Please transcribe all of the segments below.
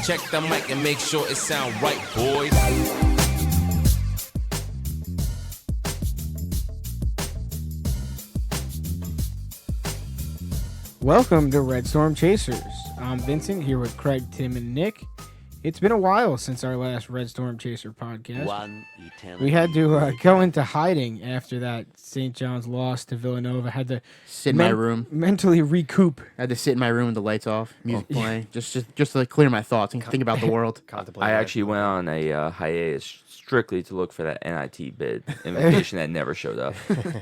Check the mic and make sure it sound right, boys. Welcome to Red Storm Chasers. I'm Vincent here with Craig, Tim, and Nick. It's been a while since our last Red Storm Chaser podcast. One eternity. We had to go into hiding after that St. John's loss to Villanova. Had to sit in my room, mentally recoup. had to sit in my room with the lights off, music playing, just to like, clear my thoughts and think about the world. I actually went on a hiatus strictly to look for that NIT bid invitation that never showed up.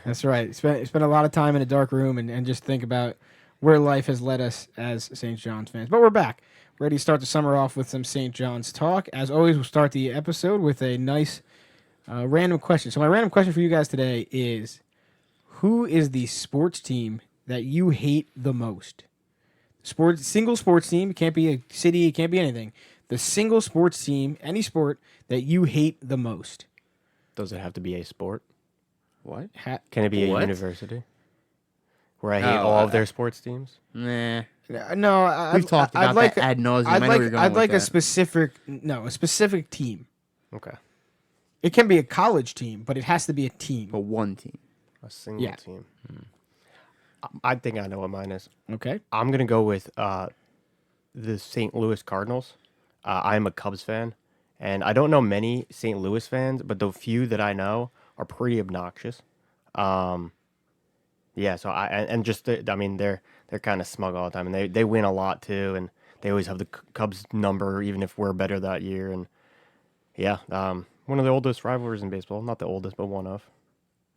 That's right. Spent a lot of time in a dark room and just think about where life has led us as St. John's fans. But we're back. Ready to start the summer off with some St. John's talk. As always, we'll start the episode with a nice random question. So my random question for you guys today is, who is the sports team that you hate the most? Single sports team. It can't be a city. It can't be anything. The single sports team, any sport, that you hate the most. Does it have to be a sport? What? Can it be a What? university? Where I hate all of their sports teams? Nah. No, We've talked about that ad nauseum. I know where you're going I'd with like that. a specific team. Okay. It can be a college team, but it has to be a team. But one team. A single Yeah. team. I think I know what mine is. Okay. I'm going to go with the St. Louis Cardinals. I am a Cubs fan, and I don't know many St. Louis fans, but the few that I know are pretty obnoxious. Yeah, so they're kind of smug all the time, and they win a lot too, and they always have the Cubs number, even if we're better that year. And yeah, one of the oldest rivalries in baseball, not the oldest, but one of.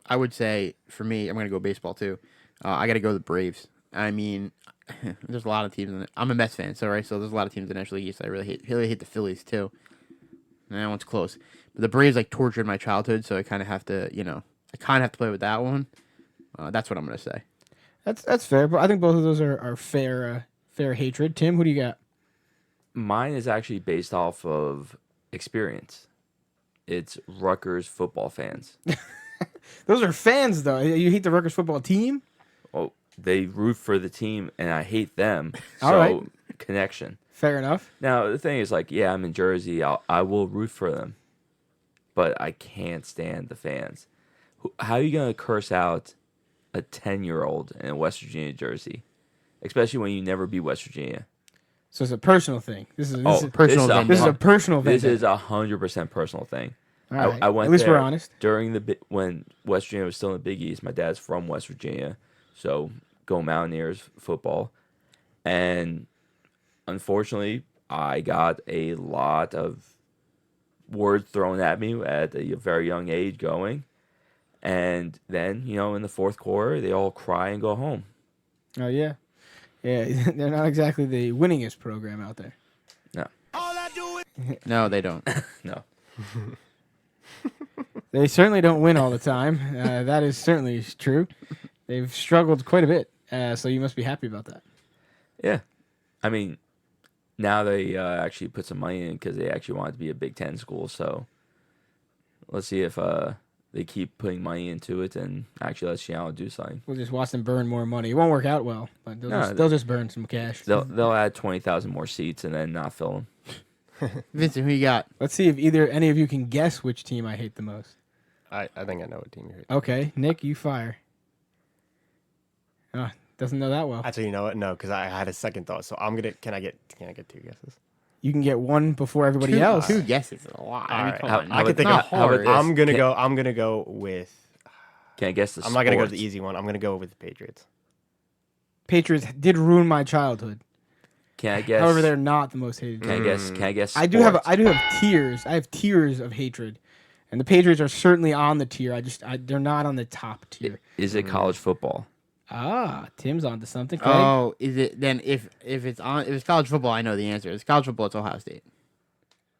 I would say, for me, I'm going to go baseball too. I got to go the Braves. I mean, there's a lot of teams in it. I'm a Mets fan, so there's a lot of teams in the National League East I really hate the Phillies too. And that one's close. But the Braves tortured my childhood, so I kind of have to, play with that one. That's what I'm going to say. That's fair, but I think both of those are fair hatred. Tim, who do you got? Mine is actually based off of experience. It's Rutgers football fans. Those are fans, though. You hate the Rutgers football team? Well, they root for the team, and I hate them. So, All right. Connection. Fair enough. Now, the thing is, I'm in Jersey. I will root for them. But I can't stand the fans. How are you going to curse out a 10-year-old in a West Virginia jersey? Especially when you never beat West Virginia. So it's a personal thing. This is personal vendetta. This is a personal This vendetta. is 100% personal thing. All right. I went At least there we're honest. during when West Virginia was still in the Big East. My dad's from West Virginia, so go Mountaineers football. And unfortunately, I got a lot of words thrown at me at a very young age going. And then, in the fourth quarter, they all cry and go home. Oh, yeah. Yeah, they're not exactly the winningest program out there. No. No, they don't. No. They certainly don't win all the time. That is certainly true. They've struggled quite a bit, so you must be happy about that. Yeah. I mean, now they actually put some money in because they actually want it to be a Big Ten school. So let's see if they keep putting money into it and actually let Seattle do something. We'll just watch them burn more money. It won't work out well, but they'll just burn some cash. They'll add 20,000 more seats and then not fill them. Vincent, who you got? Let's see if any of you can guess which team I hate the most. I think I know what team you hate. Okay, Nick, you fire. Doesn't know that well. Actually, you know what? No, because I had a second thought. So I'm gonna. Can I get two guesses? You can get one before everybody else. Two guesses is a lot. All right. Come on. I can think It's of. not hard. I'm gonna go with. Can I guess the I'm not gonna go with sports? the easy one. I'm gonna go with the Patriots. Patriots did ruin my childhood. Can I guess? However, they're not the most hated. Can I guess? Can I guess? I do have sports? tiers. I have tiers of hatred, and the Patriots are certainly on the tier. They're not on the top tier. Is it college football? Tim's onto something. Craig? Oh, is it then? If it's college football, I know the answer. If it's college football, it's Ohio State.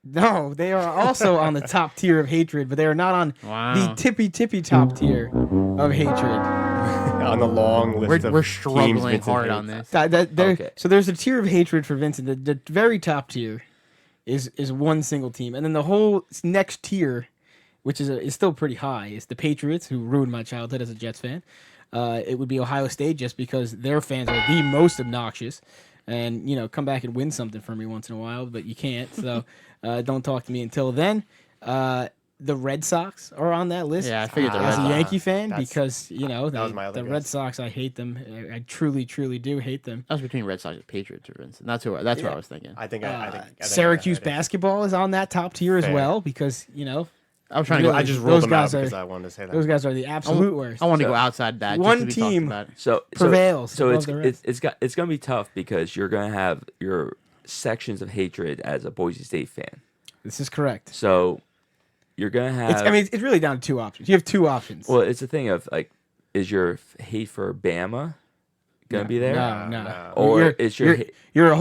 No, they are also on the top tier of hatred, but they are not on the tippy top tier of hatred. On the long list of We're teams struggling Vincent hard hates. on this. Okay. So there's a tier of hatred for Vincent. The very top tier is one single team, and then the whole next tier, which is still pretty high, is the Patriots, who ruined my childhood as a Jets fan. It would be Ohio State just because their fans are the most obnoxious. and come back and win something for me once in a while. But you can't, so don't talk to me until then. The Red Sox are on that list. Yeah, I figured the as Red a Sox. Yankee fan That's- because that was my other the Red guess. Sox. I hate them. I truly, truly do hate them. That was between Red Sox and Patriots, or Vincent. That's what I was thinking. I think I think Syracuse it is. basketball is on that top tier as Fair. well because I was trying to go. really, I just those rolled them out guys are- because I wanted to say that. those guys are the absolute worst. I want to So, go outside that. one just to be talked team- about. So Prevails So above the rest. it's gonna be tough because you're gonna have your sections of hatred as a Boise State fan. This is correct. So you're gonna have. It's really down to two options. You have two options. well, it's a thing of like, is your hate for Bama gonna be there? No. Or you're, is your you're a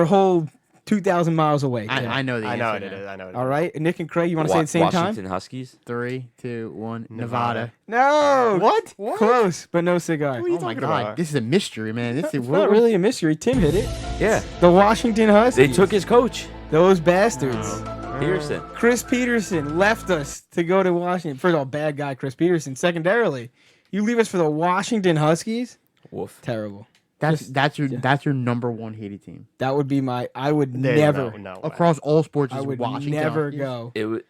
whole 2,000 miles away. Tim. I know the I answer. know it now. is. I know it is. All right, Nick and Craig, you want to say it at the same time? Washington Huskies? 3, 2, 1. Nevada. No. What? Close, but no cigar. What are you Oh my talking God, about? this is a mystery, man. This is It's not really a mystery. Tim hit it. Yeah, The Washington Huskies. they took his coach those bastards. Peterson. Chris Peterson left us to go to Washington. First of all, bad guy Chris Peterson. Secondarily, you leave us for the Washington Huskies? Woof. Terrible. That's your number one hated team That would be my. I would There's never. no way. across all sports. I Is would Washington never Huskies. go. It was.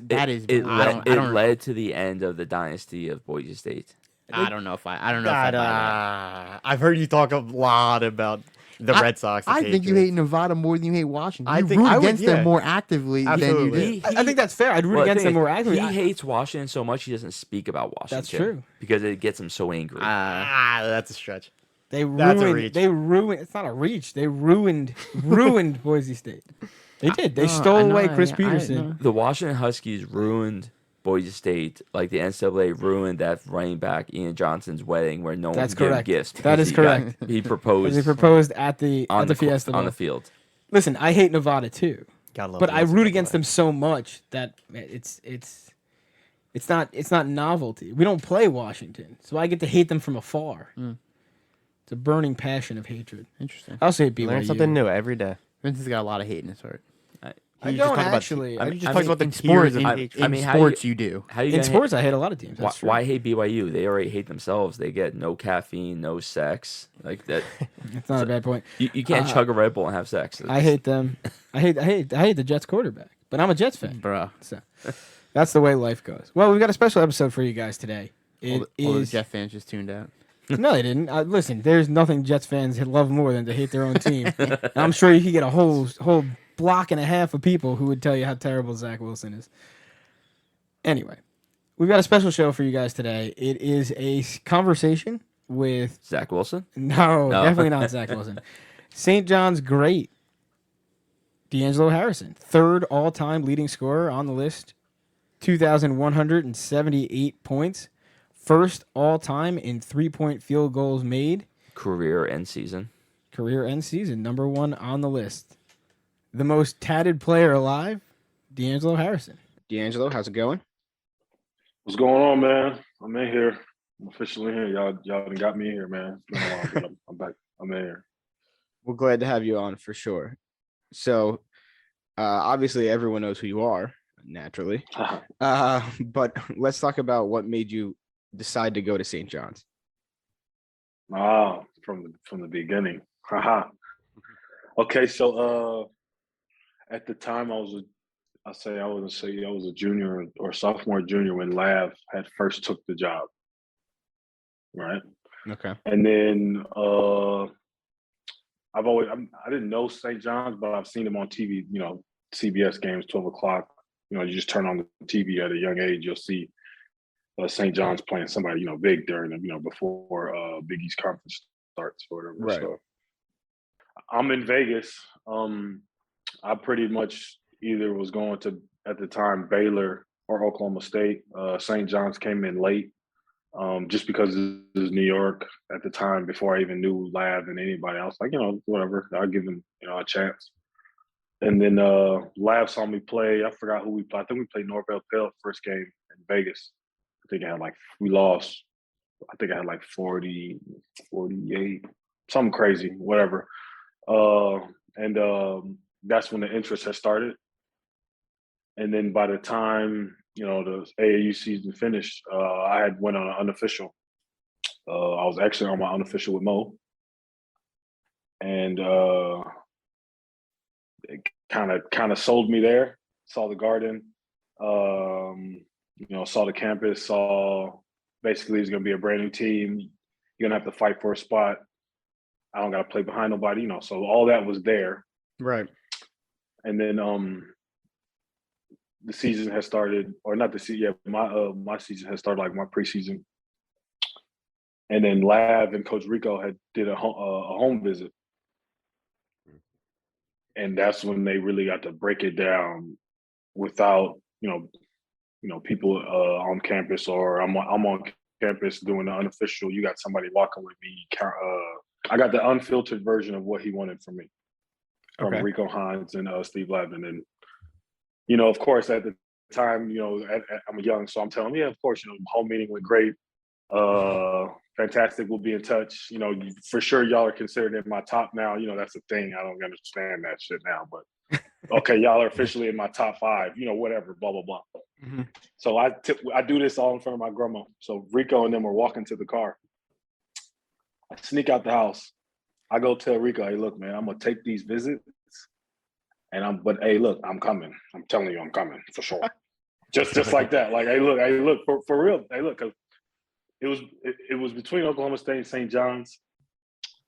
That is- It, I don't- it led to the end of the dynasty of Boise State. I don't know if I don't know. If I buy that. I've heard you talk a lot about the Red Sox. I think you hate Nevada more than you hate Washington. I You think root I would- against them yeah. more actively than you Absolutely. did. I think that's fair. I'd root Well, the against thing them more is, actively. He hates Washington so much he doesn't speak about Washington. That's true. Because it gets him so angry. That's a stretch. They That's a ruined. reach. They ruined. It's not a reach. They ruined Boise State. They did. They No, stole I know, away Chris I Peterson. know. The Washington Huskies ruined Boise State, like the NCAA ruined that running back Ian Johnson's wedding, where no one That's could give him correct. gifts. That because is he got- correct. He As proposed he proposed at the Fiesta on Bowl. the field. Listen, I hate Nevada too, Gotta love but the I NCAA. root against them so much that it's not novelty. We don't play Washington, so I get to hate them from afar. It's a burning passion of hatred. Interesting. I'll say BYU. Learn something new every day. Vincent's got a lot of hate in his heart. I You just don't talk about- actually. I mean, you just I talk mean, about the In sports, tiers of hatred. I mean, how sports you- you do. How you in gonna sports, I hate a lot of teams. Why, That's true. why hate BYU? They already hate themselves. They get no caffeine, no sex. Like that, That's not a bad point. you can't chug a Red Bull and have sex. I hate them. I hate the Jets quarterback, but I'm a Jets fan. Bruh. So that's the way life goes. Well, we've got a special episode for you guys today. All It the is Jeff fans just tuned out. no, they didn't. Listen, there's nothing Jets fans love more than to hate their own team. And I'm sure you could get a whole block and a half of people who would tell you how terrible Zach Wilson is. Anyway, we've got a special show for you guys today. It is a conversation with Zach Wilson. no, No. definitely not Zach Wilson. St. John's great D'Angelo Harrison, third all-time leading scorer on the list, 2,178 points, first all-time in three-point field goals made. Career and season. Career and season, number one on the list. The most tatted player alive, D'Angelo Harrison. D'Angelo, how's it going? What's going on, man? I'm in here. I'm officially in here. Y'all done got me in here, man. It's been a while, but I'm back. I'm in here. We're glad to have you on for sure. So, obviously, everyone knows who you are, naturally. But let's talk about what made you decide to go to St. John's. From the beginning. Haha. Okay, so at the time I was a junior or sophomore junior when Lav had first took the job. Right. Okay. And then I didn't know St. John's, but I've seen him on TV, CBS games, 12 o'clock. You just turn on the TV at a young age, you'll see St. John's playing somebody, big during the, before Big East Conference starts or whatever. Right. So I'm in Vegas. I pretty much either was going to, at the time, Baylor or Oklahoma State. St. John's came in late just because it was New York at the time before I even knew Lav and anybody else. Like, whatever, I'll give them, a chance. And then Lav saw me play. I forgot who we played. I think we played Norvell Pell first game in Vegas. I think we lost. I think I had 40, 48, something crazy, whatever. And that's when the interest had started. And then by the time, the AAU season finished, I had went on an unofficial. I was actually on my unofficial with Mo. and it kind of sold me there. Saw the garden, saw the campus, saw basically it's gonna be a brand new team. You're gonna have to fight for a spot. I don't gotta play behind nobody, so all that was there. Right. And then the season has started, or not the season, my season has started, like my preseason. And then Lav and Coach Rico did a home visit. And that's when they really got to break it down without, people on campus, or I'm on campus doing the unofficial. You got somebody walking with me. I got the unfiltered version of what he wanted from me, from Rico Hines and Steve Lavin. And, of course, at the time, I'm young, so I'm telling him, yeah, of course, home meeting went great. Fantastic. We'll be in touch. For sure, y'all are considered in my top now. That's a thing. I don't understand that shit now, but okay, y'all are officially in my top 5. Whatever. Blah blah blah. Mm-hmm. So I do this all in front of my grandma. So Rico and them were walking to the car. I sneak out the house. I go tell Rico, hey, look, man, I'm gonna take these visits, but hey, look, I'm coming. I'm telling you, I'm coming for sure. just like that. Like, hey, look, for real. Hey, look, 'cause it was between Oklahoma State and St. John's,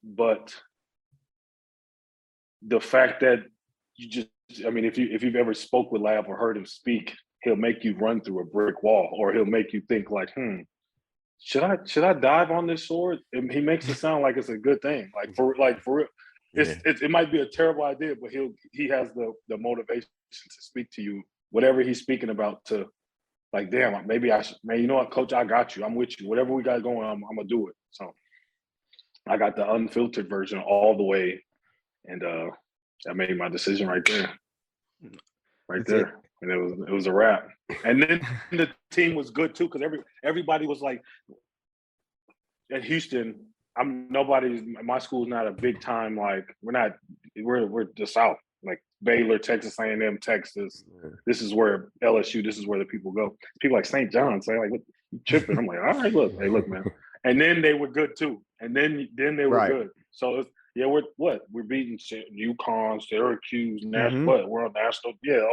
but the fact that if you've ever spoke with Lav or heard him speak, he'll make you run through a brick wall, or he'll make you think like, should I dive on this sword? And he makes it sound like it's a good thing, for real. It might be a terrible idea, but he has the motivation to speak to you, whatever he's speaking about, to like, damn, maybe I should, man, you know what, coach, I got you. I'm with you. Whatever we got going, I'm gonna do it. So I got the unfiltered version all the way, and I made my decision right there. Right there. And it was a wrap. And then the team was good too, because everybody was like, at Houston, my school's not a big time, like we're the South, like Baylor, Texas A&M, Texas. This is where LSU, this is where the people go. People like St. John's, say like, what, you tripping? I'm like, all right, look, man. And then they were good too. And then they were good. So we're beating UConn, Syracuse, but we're on national. Yeah,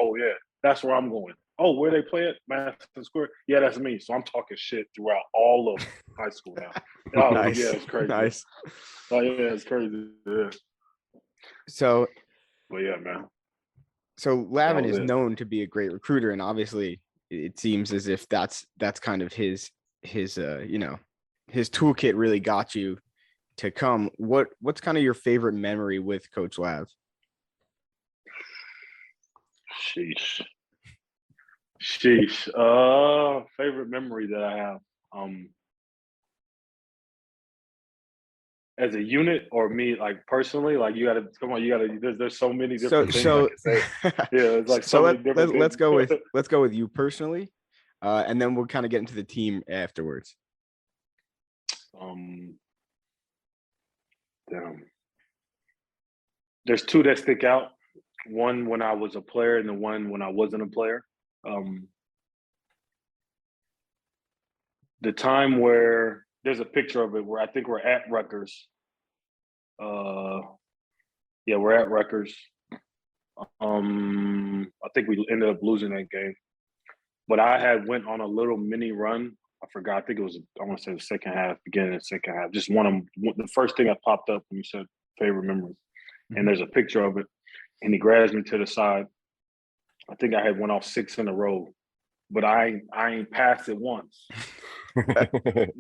that's where I'm going. Oh, where they play at Madison Square? Yeah, that's me. So I'm talking shit throughout all of high school now. Oh, nice. Yeah, it's crazy. Nice. Oh, yeah, it's crazy. Yeah. So, but yeah, man. So Lavin is known to be a great recruiter, and obviously it seems as if that's kind of his toolkit really got you to come. What's kind of your favorite memory with Coach Lav? Sheesh. Favorite memory that I have. As a unit, or me, like personally, like there's so many different things I can say. Yeah, it's like let's go with you personally, and then we'll kind of get into the team afterwards. There's 2 that stick out. One when I was a player, and the one when I wasn't a player. The time where there's a picture of it where I think we're at Rutgers. We're at Rutgers. I think we ended up losing that game, but I had went on a little mini run. I forgot. I think it was, I want to say the second half, beginning of the second half. Just the first thing that popped up when you said favorite memories. Mm-hmm. And there's a picture of it, and he grabs me to the side. I think I had went off 6 in a row, but I ain't passed it once. But hey,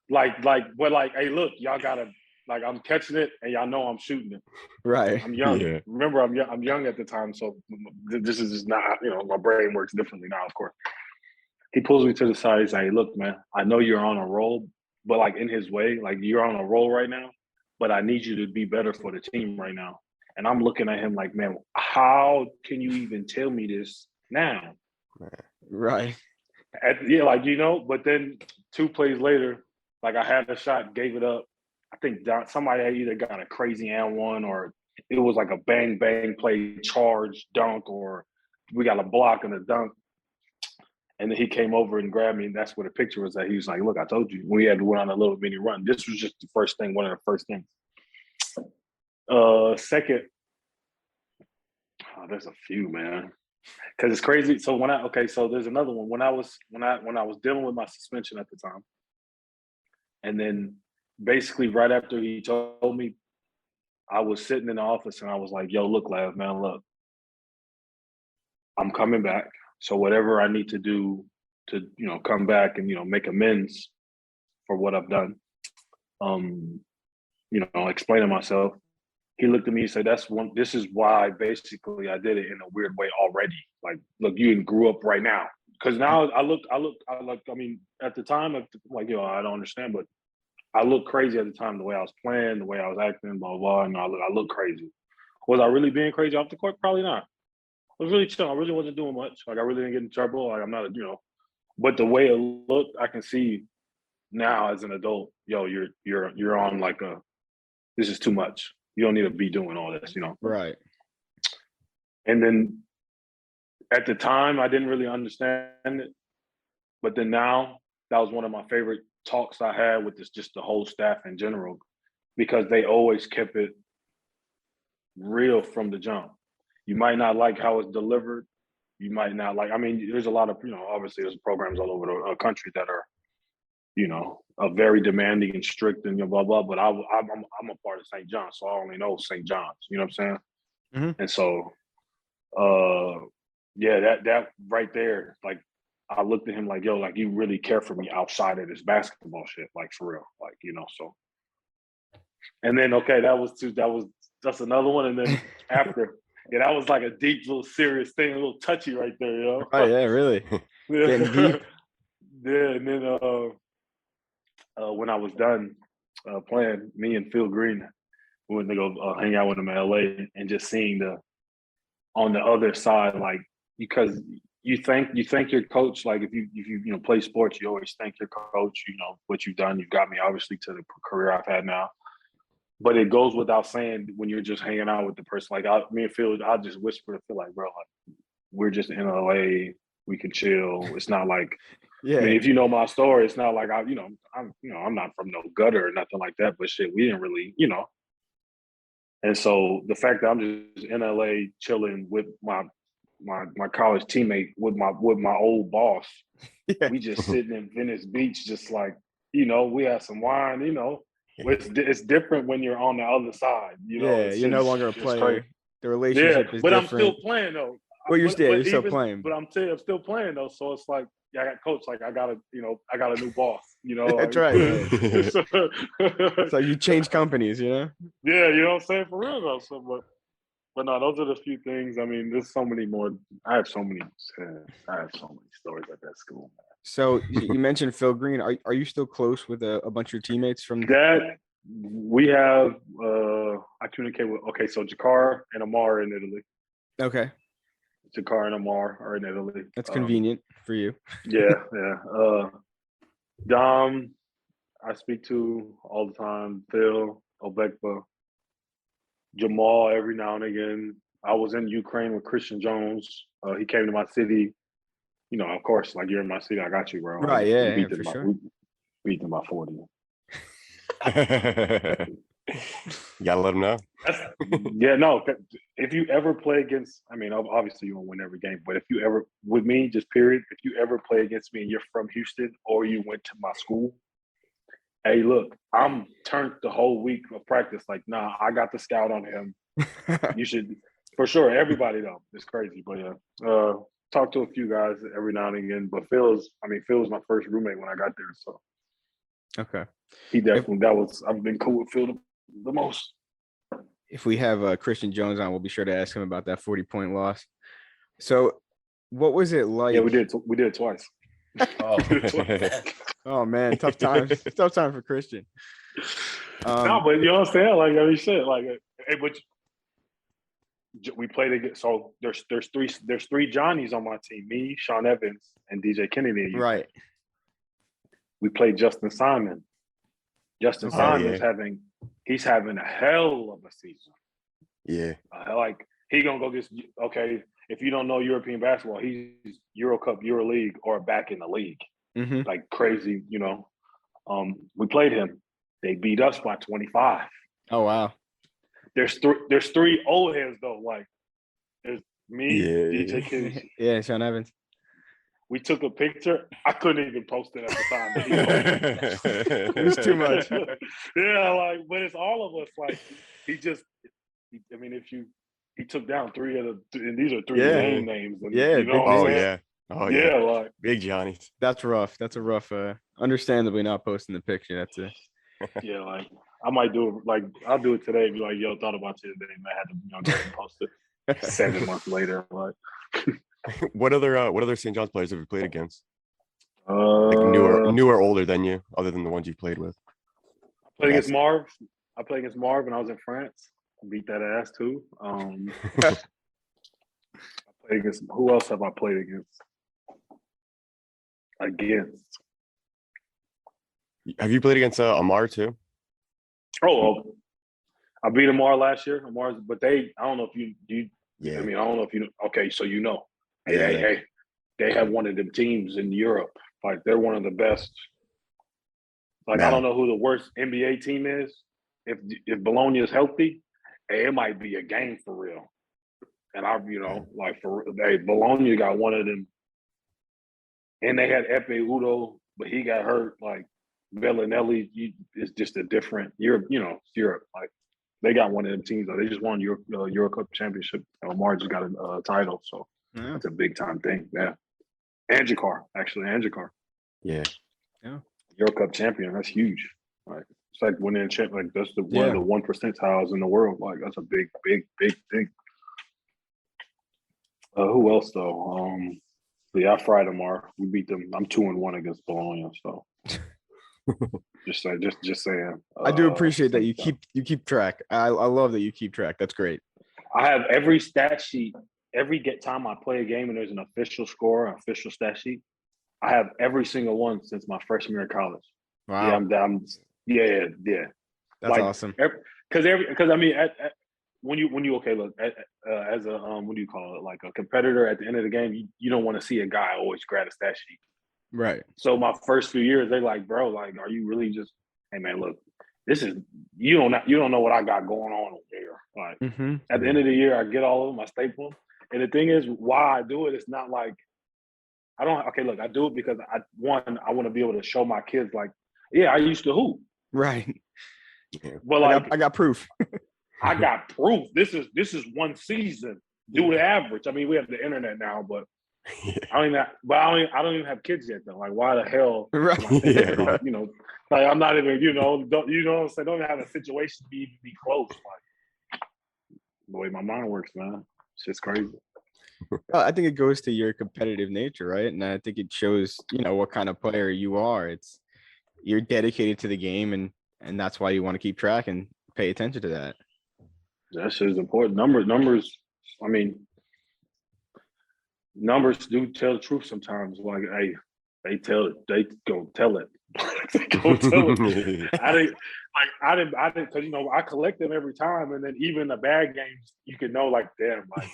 look, y'all gotta, like, I'm catching it, and y'all know I'm shooting it. Right. I'm young. Yeah. Remember, I'm young at the time, so this is just not, my brain works differently now, of course. He pulls me to the side. He's like, hey, look, man, I know you're on a roll, but like in his way, like you're on a roll right now, but I need you to be better for the team right now. And I'm looking at him like, man, how can you even tell me this now? Right. But then 2 plays later, like I had a shot, gave it up. I think somebody had either got a crazy and one, or it was like a bang, bang play, charge, dunk, or we got a block and a dunk. And then he came over and grabbed me, and that's where the picture was at. He was like, look, I told you, we had to went on a little mini run. This was just the first thing, one of the first things. Second, there's a few, man. Because it's crazy. So so there's another one. When I was dealing with my suspension at the time, and then basically right after he told me, I was sitting in the office and I was like, "Yo, look, Lav, man, look, I'm coming back. So whatever I need to do to come back and make amends for what I've done, explaining myself." He looked at me and said, this is why basically I did it in a weird way already. Like, look, you didn't grew up right now. Because now I mean, at the time, I'm like, I don't understand, but I looked crazy at the time, the way I was playing, the way I was acting, blah, blah, and I look crazy. Was I really being crazy off the court? Probably not. I was really chill. I really wasn't doing much. Like, I really didn't get in trouble. Like, I'm not, but the way it looked, I can see now as an adult, you're on like this is too much. You don't need to be doing all this, Right. And then at the time, I didn't really understand it. But then now, that was one of my favorite talks I had with just the whole staff in general, because they always kept it real from the jump. You might not like how it's delivered. You might not like, I mean, there's a lot of, obviously there's programs all over the country that are, very demanding and strict and blah blah. But I'm a part of St. John's, so I only know St. John's. You know what I'm saying? Mm-hmm. And so, that right there, like, I looked at him like, yo, like, you really care for me outside of this basketball shit, like, for real, like, so. And then that's another one, and then after, that was like a deep little serious thing, a little touchy right there, Oh yeah, really. Yeah. Getting deep. Yeah, and then when I was done playing, me and Phil Green, we went to go hang out with him in LA, and just seeing on the other side, like, because you think your coach, like, if you play sports, you always thank your coach, what you've done, you got me obviously to the career I've had now. But it goes without saying when you're just hanging out with the person, like, me and Phil, I just whisper to Phil, like, bro, like, we're just in LA, we can chill. It's not like, Yeah. I mean, if you know my story, it's not like I'm not from no gutter or nothing like that. But shit, we didn't really, And so the fact that I'm just in LA chilling with my college teammate, with my old boss, Yeah. we just sitting in Venice Beach, just like, we had some wine, it's different when you're on the other side, Yeah, you're no longer a player. Crazy. The relationship is but different. I'm still playing though. Well, you're still playing. But I'm still playing though. So it's like, I got coach. Like, I got a new boss. That's right. So you change companies, Yeah, you know what I'm saying, for real though. So, but no, those are the few things. I mean, there's so many more. I have so many stories at that school. Man. So you mentioned Phil Green. Are you still close with a bunch of your teammates from that? We have. I communicate with. Okay, so Jakar and Amar are in Italy. Okay. Jakar and Amar are in Italy. That's convenient for you. Yeah. Dom, I speak to all the time. Phil, Obekba, Jamal every now and again. I was in Ukraine with Christian Jones. He came to my city. Of course, like, you're in my city, I got you, bro. Right, yeah, for sure. We beat them by 40. You gotta let them know. No. If you ever play against, I mean, obviously you won't win every game, but if you ever, with me, just period, if you ever play against me and you're from Houston or you went to my school, hey, look, I'm turned the whole week of practice. Like, nah, I got the scout on him. You should, for sure. Everybody though, it's crazy, but yeah. Talk to a few guys every now and again. But Phil was my first roommate when I got there, so. Okay. He definitely, I've been cool with Phil the most. If we have Christian Jones on, we'll be sure to ask him about that 40-point loss. So what was it like? Yeah, we did it twice. Oh man, tough time for Christian. No, but you know what I'm saying? Like, I mean, shit, like, but we played against, so there's three Johnnies on my team, me, Sean Evans, and DJ Kennedy. Right. We played Justin Simon. Justin Simon's having a hell of a season. Yeah. Like, he gonna go get, okay, if you don't know European basketball, he's Euro Cup, Euro League, or back in the league. Mm-hmm. Like, crazy, We played him. They beat us by 25. Oh wow. There's three old heads though. Like there's me, DJ Kidd. Yeah, Sean Evans. We took a picture. I couldn't even post it at the time. But he posted It was too much. Yeah, like, but it's all of us. Like, I mean, he took down three of the, and these are three main names. And, Yeah, you know what I'm saying? Oh Yeah, like big Johnny's. That's rough. That's a rough. Understandably, not posting the picture. That's it. yeah, like I might do it. Like I'll do it today. Be like, yo, thought about you today, man. I had to go ahead and post it. 7 months later, like. What other St. John's players have you played against? Like Newer, older than you, other than the ones you played with. I played against Marv. I played against Marv when I was in France. I beat that ass too. I played against who else have I played against? Have you played against Amar too? Oh, I beat Amar last year. Amar's, but I don't know if you. Yeah. I mean, I don't know if you know. Okay, so you know. Yeah. Hey, they have one of them teams in Europe. Like they're one of the best. Like I don't know who the worst NBA team is. If Bologna is healthy, it might be a game for real. And like Bologna got one of them. And they had Epe Udo, but he got hurt. Like Bellinelli is just a different Europe. It's Europe. Like they got one of them teams. They just won Euro Cup championship. Omar just got a title, so it's a big time thing. Yeah, Anjakar. Yeah. Euro Cup champion. That's huge. Like it's like winning a champ. Like that's one of the 1 percentiles in the world. Like that's a big thing. Who else though? Yeah, I fried Omar. We beat them. I'm 2-1 against Bologna. So just saying. I do appreciate that you keep track. I love that you keep track. That's great. I have every stat sheet. Every time I play a game and there's an official score, an official stat sheet, I have every single one since my freshman year of college. Wow. Yeah. That's awesome. Because I mean, when you as a what do you call it? Like a competitor at the end of the game, you don't want to see a guy always grab a stat sheet. Right. So my first few years, they like, bro, like, are you really just? Hey man, look, this is you don't know what I got going on over here. Like at the end of the year, I get all of them, I staple them. And the thing is, why I do it, it's not like I do it because I want to be able to show my kids like, yeah, I used to hoop. Right. But like I got proof. I got proof. This is one season. Do the average. I mean, we have the internet now, but I don't even have kids yet though. Like, why the hell? Right. Like I'm not even. Don't what I'm saying? Don't even have a situation to be close. Like the way my mind works, man. It's just crazy. Well, I think it goes to your competitive nature, right? And I think it shows, what kind of player you are. You're dedicated to the game, and that's why you want to keep track and pay attention to that. That shit is important. Numbers. I mean, numbers do tell the truth sometimes. Like, hey, they go tell it. They go tell it. I didn't, because I collect them every time, and then even the bad games, you can know, like, damn, like,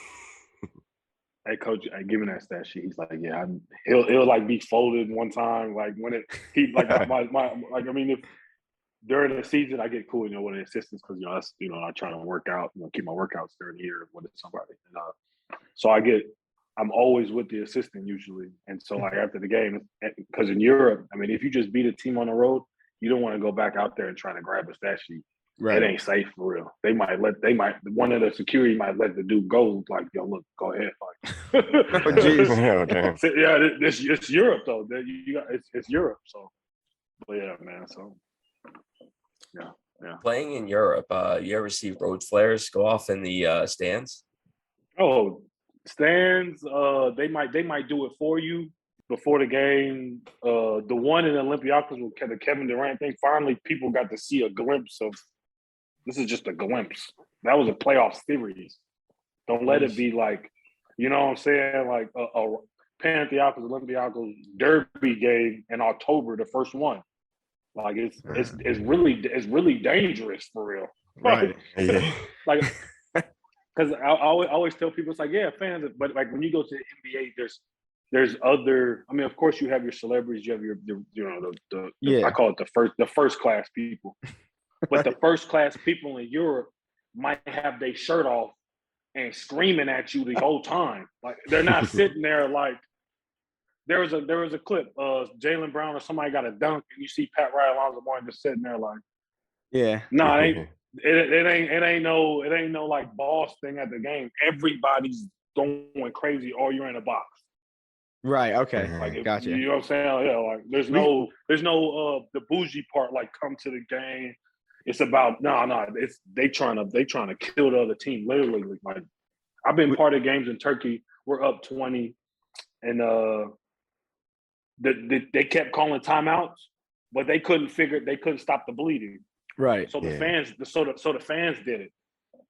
hey coach, I give him that stat sheet. He's like, yeah, he'll like be folded one time, like when he like my like I mean if during the season I get cool, with the assistants because that's I try to work out, keep my workouts during the year with somebody, and so I'm always with the assistant usually, and so like after the game, because in Europe, I mean if you just beat a team on the road, you don't want to go back out there and try to grab a stat sheet. Right. It ain't safe for real. One of the security might let the dude go. Like, yo, look, go ahead. Like, oh, geez. Yeah, it's Europe though. It's Europe. So, but yeah, man. So, yeah. Playing in Europe, you ever see road flares go off in the stands? Oh, stands. They might do it for you before the game. The one in Olympiacos with the Kevin Durant thing. Finally, people got to see a glimpse of. This is just a glimpse. That was a playoff series. Don't let it be like, you know what I'm saying? Like a Panathinaikos Olympiacos derby game in October, the first one. Like it's really dangerous for real. Right. Like, because I always tell people, it's like, yeah, fans, but like when you go to the NBA, there's other. I mean, of course, you have your celebrities, you have your I call it the first class people. But the first class people in Europe, might have their shirt off and screaming at you the whole time. Like they're not sitting there like there was a clip, Jalen Brown or somebody got a dunk and you see Pat Riley Alonzo Mourning just sitting there like, Yeah. no, it ain't no like boss thing at the game. Everybody's going crazy or you're in a box. Right. Okay. Like Gotcha. you know what I'm saying? Yeah, like there's no the bougie part like come to the game. It's about it's they trying to kill the other team. Literally, like I've been part of games in Turkey. We're up 20, and they kept calling timeouts, but they couldn't stop the bleeding. Right. So the fans did it.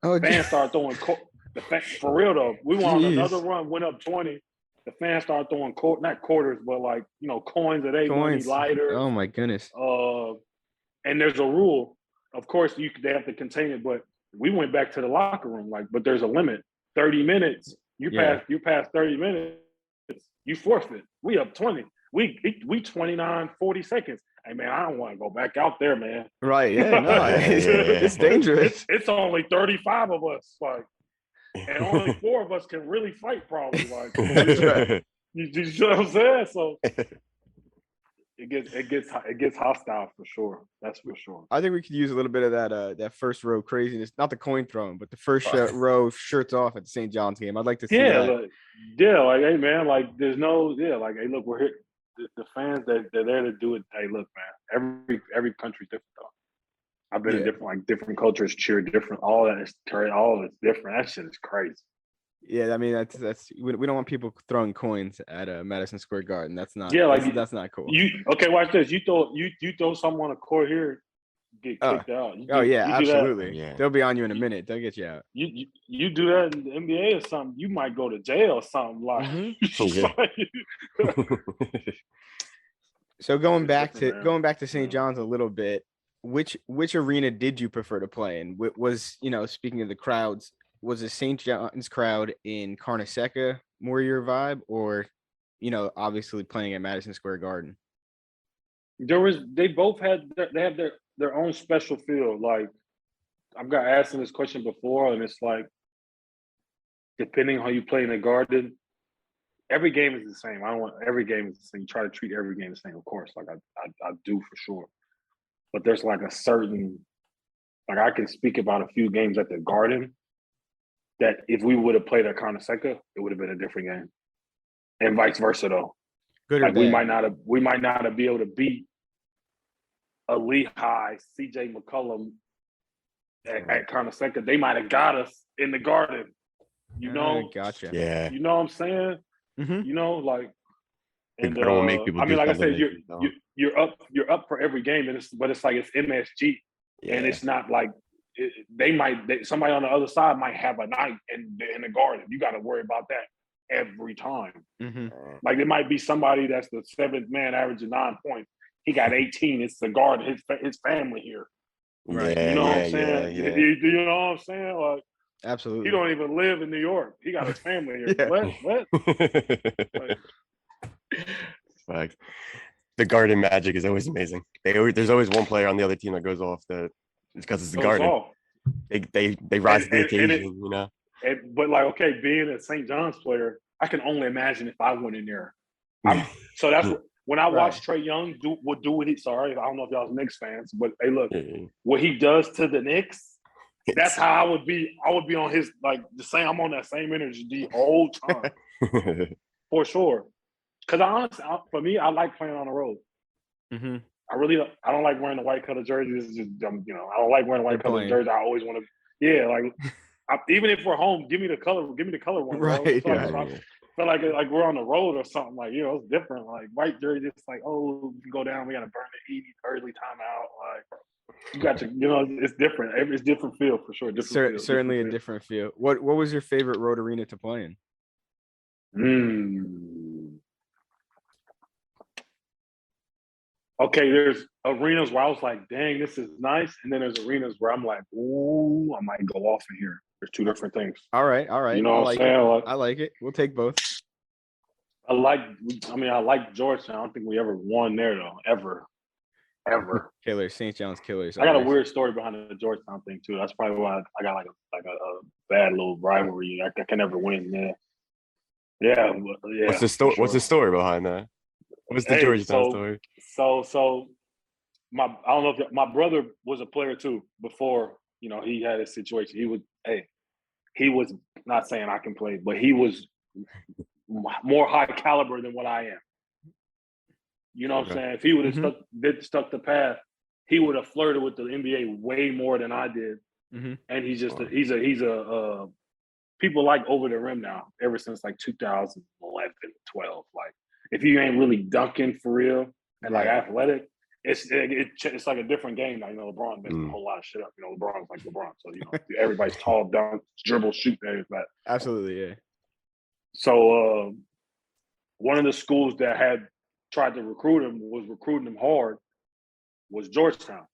Oh, Fans started throwing for real though. We went on another run, went up 20. The fans started throwing not quarters, but like coins of $8 lighter. Oh my goodness. And there's a rule. Of course, they have to contain it, but we went back to the locker room. But there's a limit. 30 minutes. You pass 30 minutes, you forfeit. We up 20. We 29, 40 seconds. Hey man, I don't want to go back out there, man. Right? Yeah. No, it's dangerous. It's only 35 of us, like, and only 4 of us can really fight. Probably, like, Right. you know what I'm saying? So it gets hostile for sure. That's for sure. I think we could use a little bit of that first row craziness, not the coin throwing, but the first row shirts off at the St. John's game. I'd like to see that. Like hey man, like there's no like hey look, we're here. The fans they're there to do it. Hey look, man, every country's different though. I've been in different cultures cheer different. All of it's different. That shit is crazy. Yeah, I mean that's we don't want people throwing coins at Madison Square Garden. That's not that's not cool. Watch this. You throw someone on a court here, get kicked out. Absolutely. Yeah. They'll be on you in a minute. They'll get you out. You do that in the NBA or something, you might go to jail or something like. So going back to St. John's a little bit, which arena did you prefer to play in? Was speaking of the crowds, was the St. John's crowd in Carnesecca more your vibe, or obviously playing at Madison Square Garden? They both had their own special feel. Like I've got asked this question before, and it's like depending on how you play in the Garden, every game is the same. Every game is the same. You try to treat every game the same, of course. Like I do for sure. But there's like a certain, like I can speak about a few games at the Garden that if we would have played at Carnesecca, it would have been a different game, and vice versa though. Good or like bad? We might not have been able to beat a Lehigh, CJ McCollum at Carnesecca. They might have got us in the Garden. Gotcha. Yeah. You know what I'm saying? Mm-hmm. Like, and I don't want to make people. like I said, you're up for every game, but it's like it's MSG, and it's not like somebody on the other side might have a night in the Garden. You got to worry about that every time. Mm-hmm. Like it might be somebody that's the 7th man, averaging 9 points. He got 18. It's the Garden. His family here. Right. You know what I'm saying? Yeah. You know what I'm saying? Like absolutely. he don't even live in New York. He got his family here. What? Like, the Garden magic is always amazing. There's always one player on the other team that goes off. It's because it's the Garden. They rise to the occasion, But like, okay, being a St. John's player, I can only imagine if I went in there. So that's when I watched Trae Young do what he. Sorry, I don't know if y'all's Knicks fans, but hey, look, what he does to the Knicks. That's how I would be. I would be on his the same. I'm on that same energy the whole time, for sure. Because honestly, for me, I like playing on the road. Mm-hmm. I don't like wearing the white color jersey. This is just I don't like wearing the white color jersey. I always want to, even if we're home, give me the color one. Right. Bro. I feel like we're on the road or something. Like it's different. Like white jersey, it's like we can go down. We got to burn the early timeout. Like you got it's different. It's different feel for sure. Certainly a different feel. What was your favorite road arena to play in? Okay, there's arenas where I was like, dang, this is nice. And then there's arenas where I'm like, ooh, I might go off in here. There's two different things. All right. You know what I'm saying? I like it. We'll take both. I like Georgetown. I don't think we ever won there, though, ever. ever. Killers, St. John's Killers. I got a always. weird story behind the Georgetown thing too. That's probably why I got like a bad little rivalry. I can never win. Yeah. What's the story? for What's the sure. story behind that? What's the Georgetown story? So I don't know if my brother was a player too before, he had his situation. He was not saying I can play, but he was more high caliber than what I am. You know what I'm saying? If he would have stuck the path, he would have flirted with the NBA way more than I did. And he's just he's a people like over the rim now ever since like 2011, 12. Like if you ain't really dunking for real and like athletic, it's like a different game now. LeBron messed a whole lot of shit up. LeBron's like LeBron, so everybody's tall, dunk, dribble, shoot, that. Absolutely, yeah. So one of the schools that had tried to recruiting him hard was Georgetown.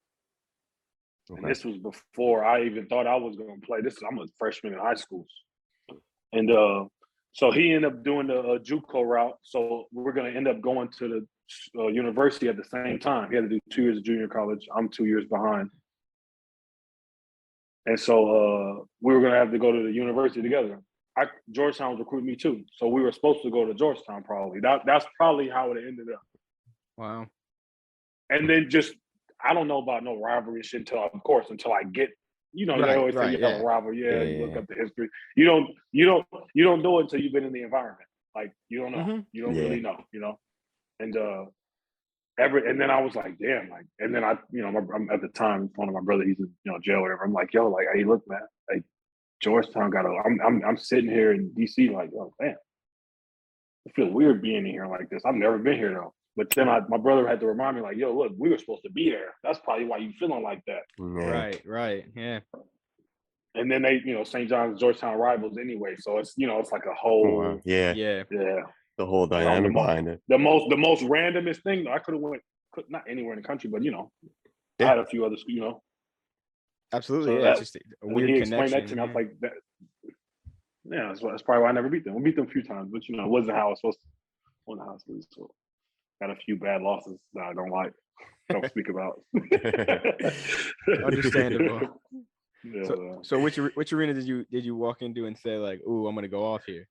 Okay. And this was before I even thought I was going to play. I'm a freshman in high school. And so he ended up doing the JUCO route. So we're going to end up going to the university at the same time. He had to do 2 years of junior college. I'm 2 years behind. And so we were going to have to go to the university together. Georgetown was recruiting me too. So we were supposed to go to Georgetown probably. That's probably how it ended up. Wow. And then I don't know about no rivalry shit until I get, they always say you have a rivalry. Yeah, you look up the history. You don't know it until you've been in the environment. Like you don't know. You don't really know, And and then I was like, damn, like, and then I'm at the time, one of my brother, he's in jail or whatever. I'm like, yo, like, hey, look, man, like Georgetown I'm sitting here in DC like, oh damn. I feel weird being in here like this. I've never been here though. But then my brother had to remind me, like, yo, look, we were supposed to be there. That's probably why you feeling like that. Yeah. Right. Yeah. And then they, St. John's, Georgetown rivals anyway. So it's, it's like a whole Yeah. The whole dynamic behind it. The most randomest thing though, I could not anywhere in the country, but I had a few others, Absolutely. So yeah. It's just a weird he connection. Explained that to me, I was like, that. Yeah, that's probably why I never beat them. We beat them a few times, but it wasn't how it's supposed to. So got a few bad losses that I don't speak about. Understandable. Yeah. So which arena did you walk into and say like, "Ooh, I'm gonna go off here"?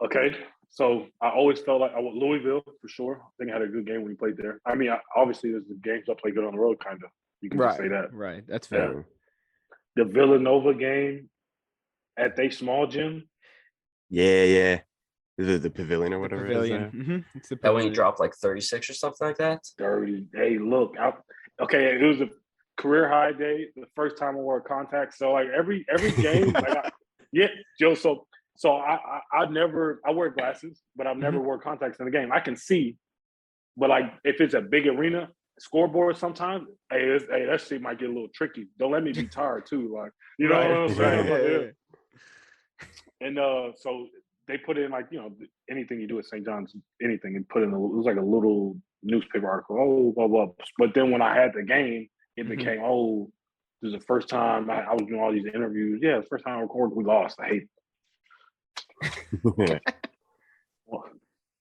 Okay, so I always felt like I went Louisville for sure. I think I had a good game when we played there. I mean, obviously there's the games I play good on the road, kind of. You can just say that. Right, that's fair. Yeah. The Villanova game at their small gym. Yeah. Is it the pavilion or whatever? Pavilion. It is It's the That pavilion. when you dropped like 36 or something like that? 30. Hey, look. It was a career high day. The first time I wore contacts. So like every game, Joe. So I wear glasses, but I've never wore contacts in the game. I can see, but like if it's a big arena scoreboard, sometimes that shit might get a little tricky. Don't let me be tired too. Like what I'm saying. And so they put in like anything you do at St. John's, anything, and put in it was like a little newspaper article. Oh, blah blah. But then when I had the game, it became this is the first time I was doing all these interviews. Yeah, the first time I recorded, we lost. I hate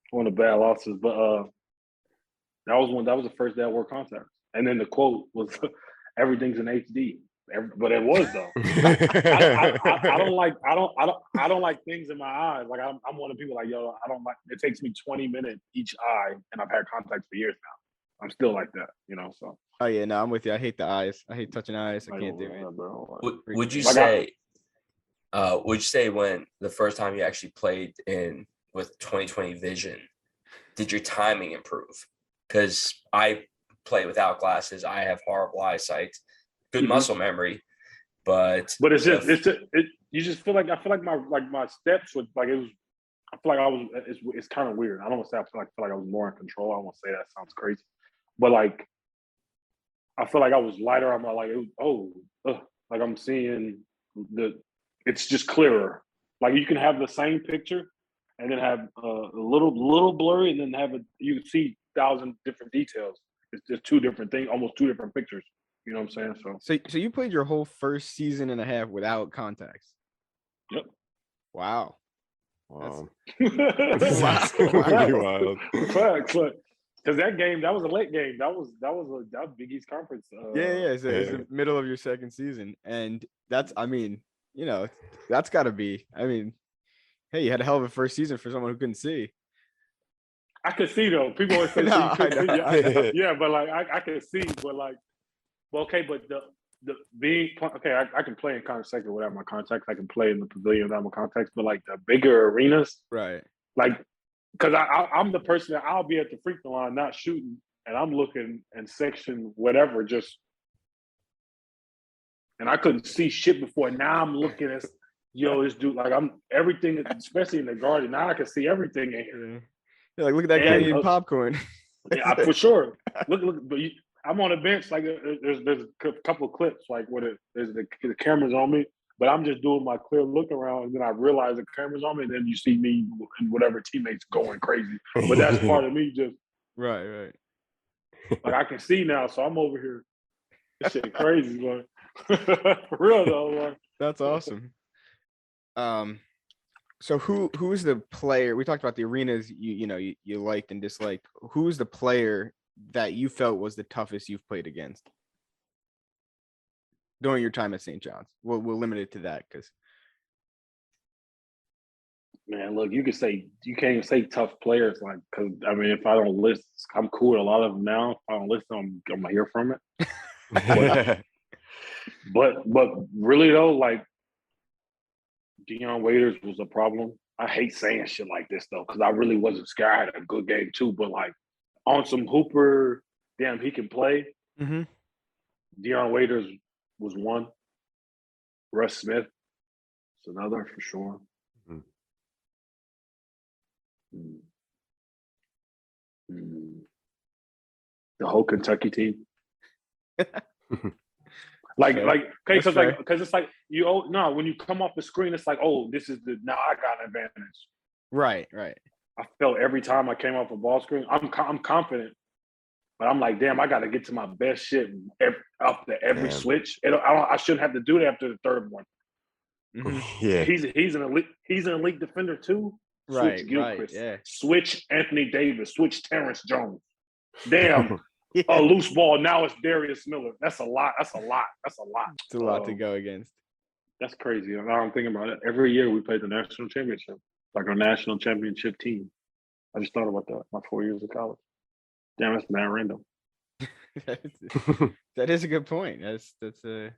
one of the bad losses, but that was the first day I wore contacts. And then the quote was, "Everything's in HD." But it was though. I don't like things in my eyes. Like I'm one of the people like, yo, I don't like. It takes me 20 minutes each eye, and I've had contacts for years now. I'm still like that, So. Oh yeah, no, I'm with you. I hate the eyes. I hate touching eyes. I can't do it. Bro. Would you say when the first time you actually played with 20/20 vision, did your timing improve? Because I play without glasses. I have horrible eyesight. Good muscle memory, but it's you just feel like I feel like my steps would like it was. I feel like it's kind of weird. I don't want to say I feel like I was more in control. I don't want to say that sounds crazy, but like I feel like I was lighter. I'm like like I'm seeing it's just clearer. Like you can have the same picture and then have a little blurry, and then you can see 1,000 different details. It's just two different things, almost two different pictures. You know what I'm saying? So you played your whole first season and a half without contacts. Yep. Wow. Wow. That's That's pretty wild. Facts. Because that game, that was a late game. That was Big East Conference. It's the middle of your second season, and that's that's got to be. I mean, hey, you had a hell of a first season for someone who couldn't see. I could see though. People always say No, you couldn't I know, see. I know. Yeah, but like I can see, but like, well, okay, but the being okay, I can play in context without my contacts. I can play in the pavilion without my contacts, but like the bigger arenas, Right. like, because I'm the person that I'll be at the free throw line not shooting, and I'm looking and section whatever, and I couldn't see shit before. Now I'm looking at this dude, like I'm everything, especially in the garden. Now I can see everything in here. Yeah. You're like, look at that guy eating popcorn. Yeah, for sure. Look, but I'm on a bench. Like there's a couple of clips like where there's the cameras on me, but I'm just doing my clear look around, and then I realize the cameras on me, and then you see me and whatever teammates going crazy. But that's part of me. Just right. like I can see now, so I'm over here. This shit crazy, man. For real though, man. That's awesome. So who's the player? We talked about the arenas you liked and disliked. Who's the player that you felt was the toughest you've played against during your time at St. John's? We'll limit it to that because. Man, look, you can't even say tough players, like, because I mean, if I don't list, I'm cool with a lot of them now. If I don't list them, I'm gonna hear from it. But really though, like Dion Waiters was a problem. I hate saying shit like this though, because I really wasn't scared. I had a good game too, but like on some Hooper, damn, he can play. Mm-hmm. Dion Waiters was one. Russ Smith is another for sure. The whole Kentucky team. Okay, because it's like when you come off the screen, it's like, oh, this is now I got an advantage. Right. I felt every time I came off a ball screen, I'm confident, but I'm like, damn, I got to get to my best shit after every switch. I shouldn't have to do that after the third one. Mm-hmm. Yeah, he's an elite defender too. Switch Gilchrist, switch Anthony Davis, switch Terrence Jones. Damn. A loose ball. Now it's Darius Miller. That's a lot. It's a lot to go against. That's crazy. Now I'm thinking about it. Every year we play the national championship, like our national championship team. I just thought about that. My 4 years of college. Damn, that's mad random. That is a good point. That's I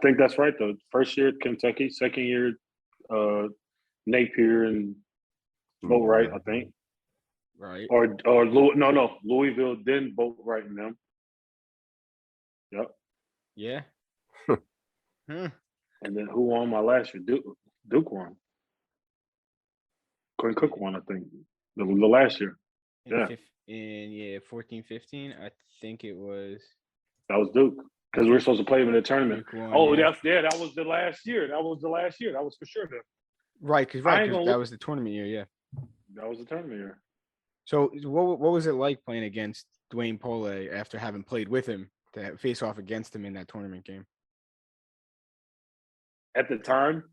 think that's right though. First year Kentucky, second year Napier and Boatwright, I think. Right. Or Louisville, then Boatwright and them. Yep. Yeah. And then who won my last year? Duke won. Quinn Cook won, I think, the last year. In 14, 15, I think it was. That was Duke because we were supposed to play him in the tournament. Won, that was the last year. That was for sure. Right, because that was the tournament year. Yeah. That was the tournament year. So what was it like playing against Dwayne Pole after having played with him to face off against him in that tournament game? At the time,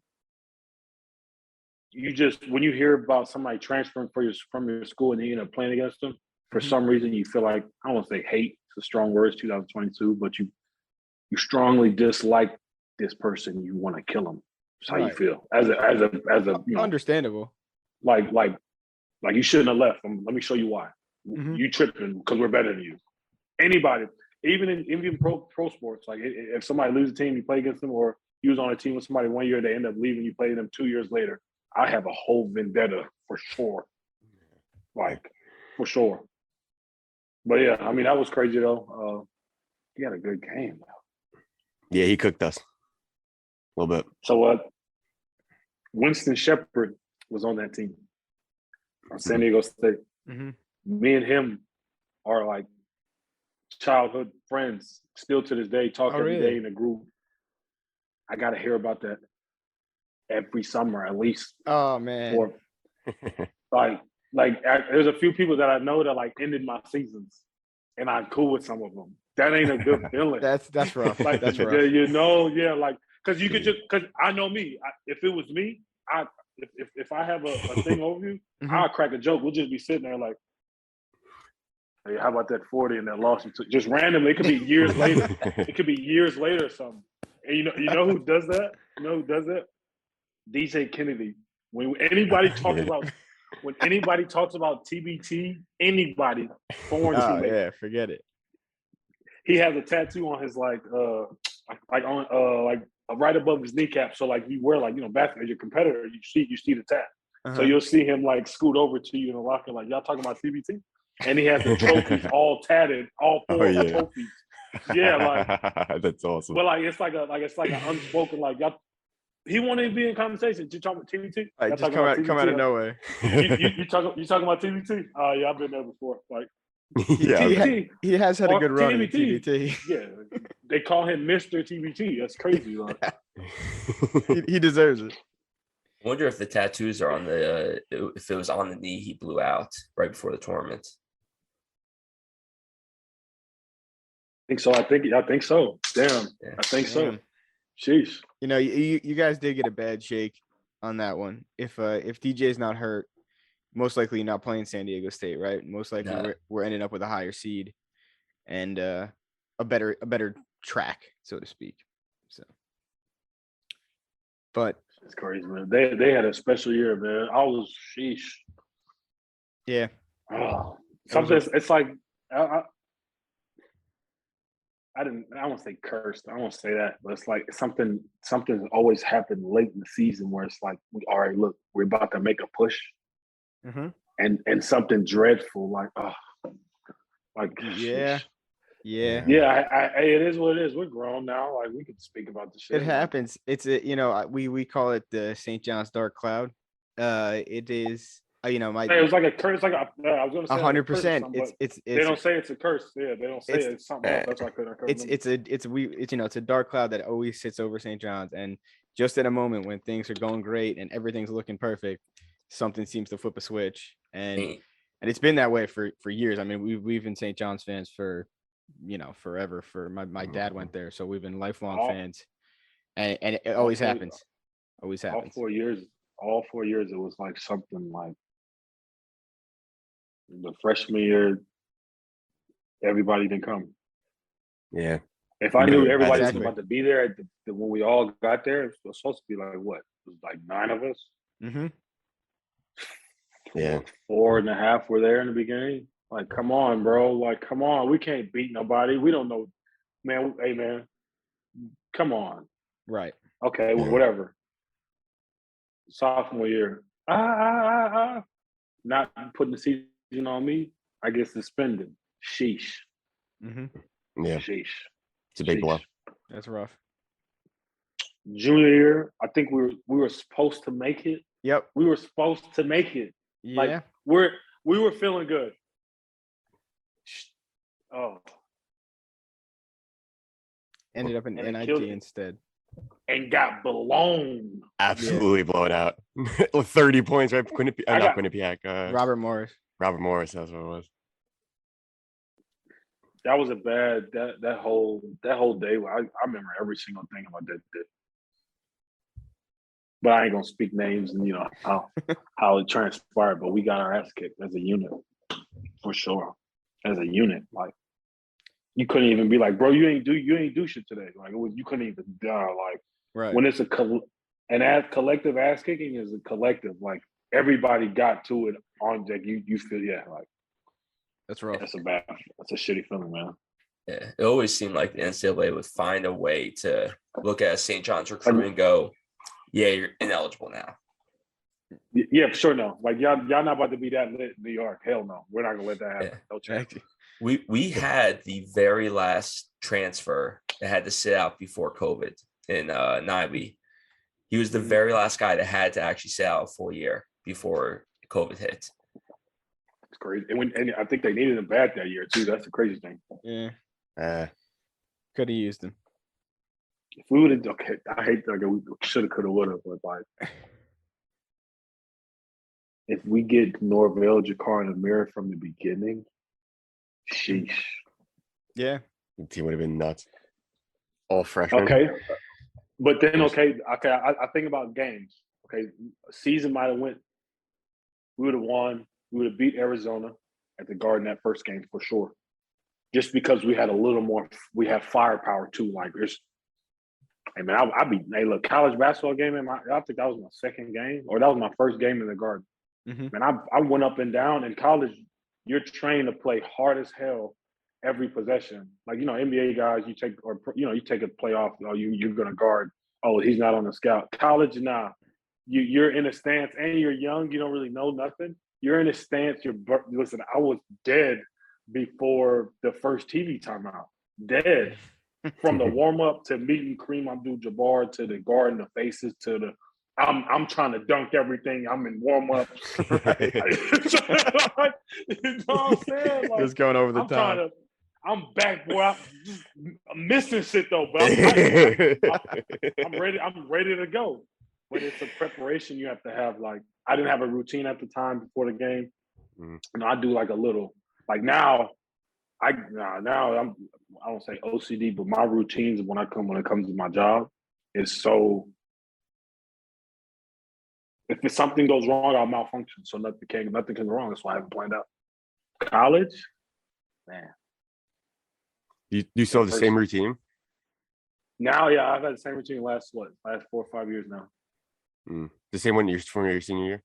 when you hear about somebody transferring from your school and you end up playing against them, for some reason you feel like, I don't want to say hate, it's a strong word, it's 2022, but you strongly dislike this person. You want to kill him. That's how you feel as a understandable. Like you shouldn't have left. Let me show you why. You tripping because we're better than you. Anybody, even pro sports, like if somebody loses a team, you play against them, or you was on a team with somebody 1 year, they end up leaving, you play them 2 years later. I have a whole vendetta for sure. For sure. But yeah, I mean, that was crazy though. He had a good game though. Yeah, he cooked us a little bit. So Winston Shepard was on that team. San Diego State. Mm-hmm. Me and him are like childhood friends, still to this day, talk every day in a group. I got to hear about that every summer at least. Oh man. There's a few people that I know that like ended my seasons, and I'm cool with some of them. That ain't a good feeling. That's rough. That's rough. Because I know me. If it was me, if I have a thing over you, I'll crack a joke. We'll just be sitting there like, Hey, how about that 40 and that loss you took? Just randomly, it could be years later. It could be years later or something. And you know who does that? You know who does that? DJ Kennedy. When anybody talks about TBT, anybody foreign Oh teammate, yeah, forget it. he has a tattoo on his like right above his kneecap. So like you wear like basketball as your competitor, you see the tat. So you'll see him like scoot over to you in the locker, like y'all talking about TBT, and he has the trophies all tatted, all four of the trophies. Yeah, like that's awesome. but like it's like an unspoken like y'all. He won't even be in conversation. You talking about TBT? Like just come out of nowhere. You talking about TBT? Yeah, I've been there before. Like Yeah, TBT. He has had a good run in TBT. TBT. Yeah, they call him Mr. TBT. That's crazy. Like. He deserves it. I wonder if the tattoos are on the if it was on the knee he blew out right before the tournament. I think so. I think so. Damn. Yeah. I think so. Sheesh. You know, you guys did get a bad shake on that one. If DJ's not hurt, most likely you're not playing San Diego State, right? Most likely No. we're ending up with a higher seed and a better track, so to speak. So, but It's crazy, man. They had a special year, man. I was sheesh. yeah, Oh, something. It's like I won't say cursed. I won't say that, but it's like something's always happened late in the season where it's like all right, look, we're about to make a push, and something dreadful like yeah. It is what it is. We're grown now. Like we can speak about the shit. It happens. It's we call it the St. John's dark cloud. It is. It was like a curse. Like I was going to say 100%. It's they don't say it's a curse. Yeah, they don't say it's something else. That's why I couldn't. It's a dark cloud that always sits over St. John's, and just at a moment when things are going great and everything's looking perfect, something seems to flip a switch, and it's been that way for years. I mean, we've been St. John's fans for forever. For my dad went there, so we've been lifelong fans, and it always happens. Always happens. All 4 years, it was like something like. The freshman year, everybody didn't come. Yeah. If I knew everybody Exactly. was about to be there when we all got there, it was supposed to be like what? It was like 9 of us. Mm-hmm. Yeah. 4.5 were there in the beginning. Like, come on, bro. Like, come on. We can't beat nobody. We don't know. Man, hey, man. Come on. Right. Okay, well, whatever. Sophomore year. Not putting the season on me, I get suspended. Sheesh. Mm-hmm. Yeah. Sheesh. It's a big blow. That's rough. Junior year, I think we were supposed to make it. Yep. We were supposed to make it. Yeah. Like we were feeling good. Oh. Ended up in And it NIT killed it. instead. And got blown. Absolutely blown out. 30 points, right? Quinnipiac. Robert Morris. Robert Morris, that's what it was. That was a bad that whole day. I remember every single thing about that day. But I ain't gonna speak names and how it transpired. But we got our ass kicked as a unit, for sure. As a unit, like you couldn't even be like, bro, you ain't do shit today. Like you couldn't even like Right. when it's collective ass kicking is a collective. Like everybody got to it on like you feel like That's rough. that's a shitty feeling, man. Yeah, it always seemed like the NCAA would find a way to look at St. John's recruit and go, yeah, you're ineligible now. Yeah, for sure. No, like y'all not about to be that lit in New York. Hell no, we're not gonna let that happen. Yeah. No chance. We had the very last transfer that had to sit out before COVID in Naibi. He was the very last guy that had to actually sit out a full year before COVID hit. It's crazy, and I think they needed him bad that year too. That's the crazy thing. Yeah. Could have used him. If we would have, okay, I hate that we should have, could have, would have, but like, if we get Norvell, Jakar, and Amir from the beginning, sheesh. Yeah. The team would have been nuts. All freshmen. Okay, but then I think about games. Okay, season might have went. We would have won. We would have beat Arizona. at the Garden that first game for sure. Just because we had a little more, we have firepower too. Like there's, hey man, look, college basketball game I think that was my second game, or that was my first game in the Garden. Mhm. Man, I went up and down in college. You're trained to play hard as hell every possession. Like, NBA guys, you take a play off, you're gonna guard. Oh, he's not on the scout. College, nah. You're in a stance and you're young, you don't really know nothing. You're in a stance, listen, I was dead before the first TV timeout. Dead. From the warm up to meeting Kareem Abdul-Jabbar to the guard in the faces to the I'm trying to dunk everything. I'm in warm ups. Right. You know what I'm saying? Like, Just going over the top. I'm back, boy. I'm missing shit though, but I'm ready. I'm ready to go. But it's a preparation you have to have. Like, I didn't have a routine at the time before the game. I do like a little. Like now, I don't say OCD, but my routines when it comes to my job is so. If something goes wrong, I'll malfunction. So nothing can go wrong. That's why I haven't planned out. College, man. You still have the same routine? Now, yeah, I've had the same routine last 4 or 5 years now. The same one from your senior year?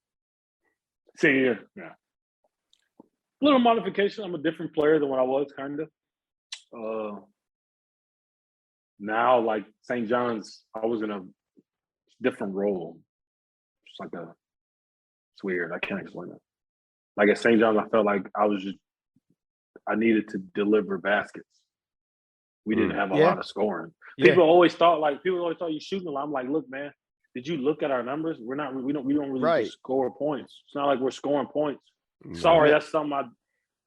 Senior year, yeah. Little modification. I'm a different player than what I was, kind of. Now, like St. John's, I was in a different role. It's weird. I can't explain it. Like at St. John's, I felt like I needed to deliver baskets. We didn't have a lot of scoring. People always thought you shooting a lot. I'm like, look, man, did you look at our numbers? We don't really just score points. It's not like we're scoring points. Sorry, that's something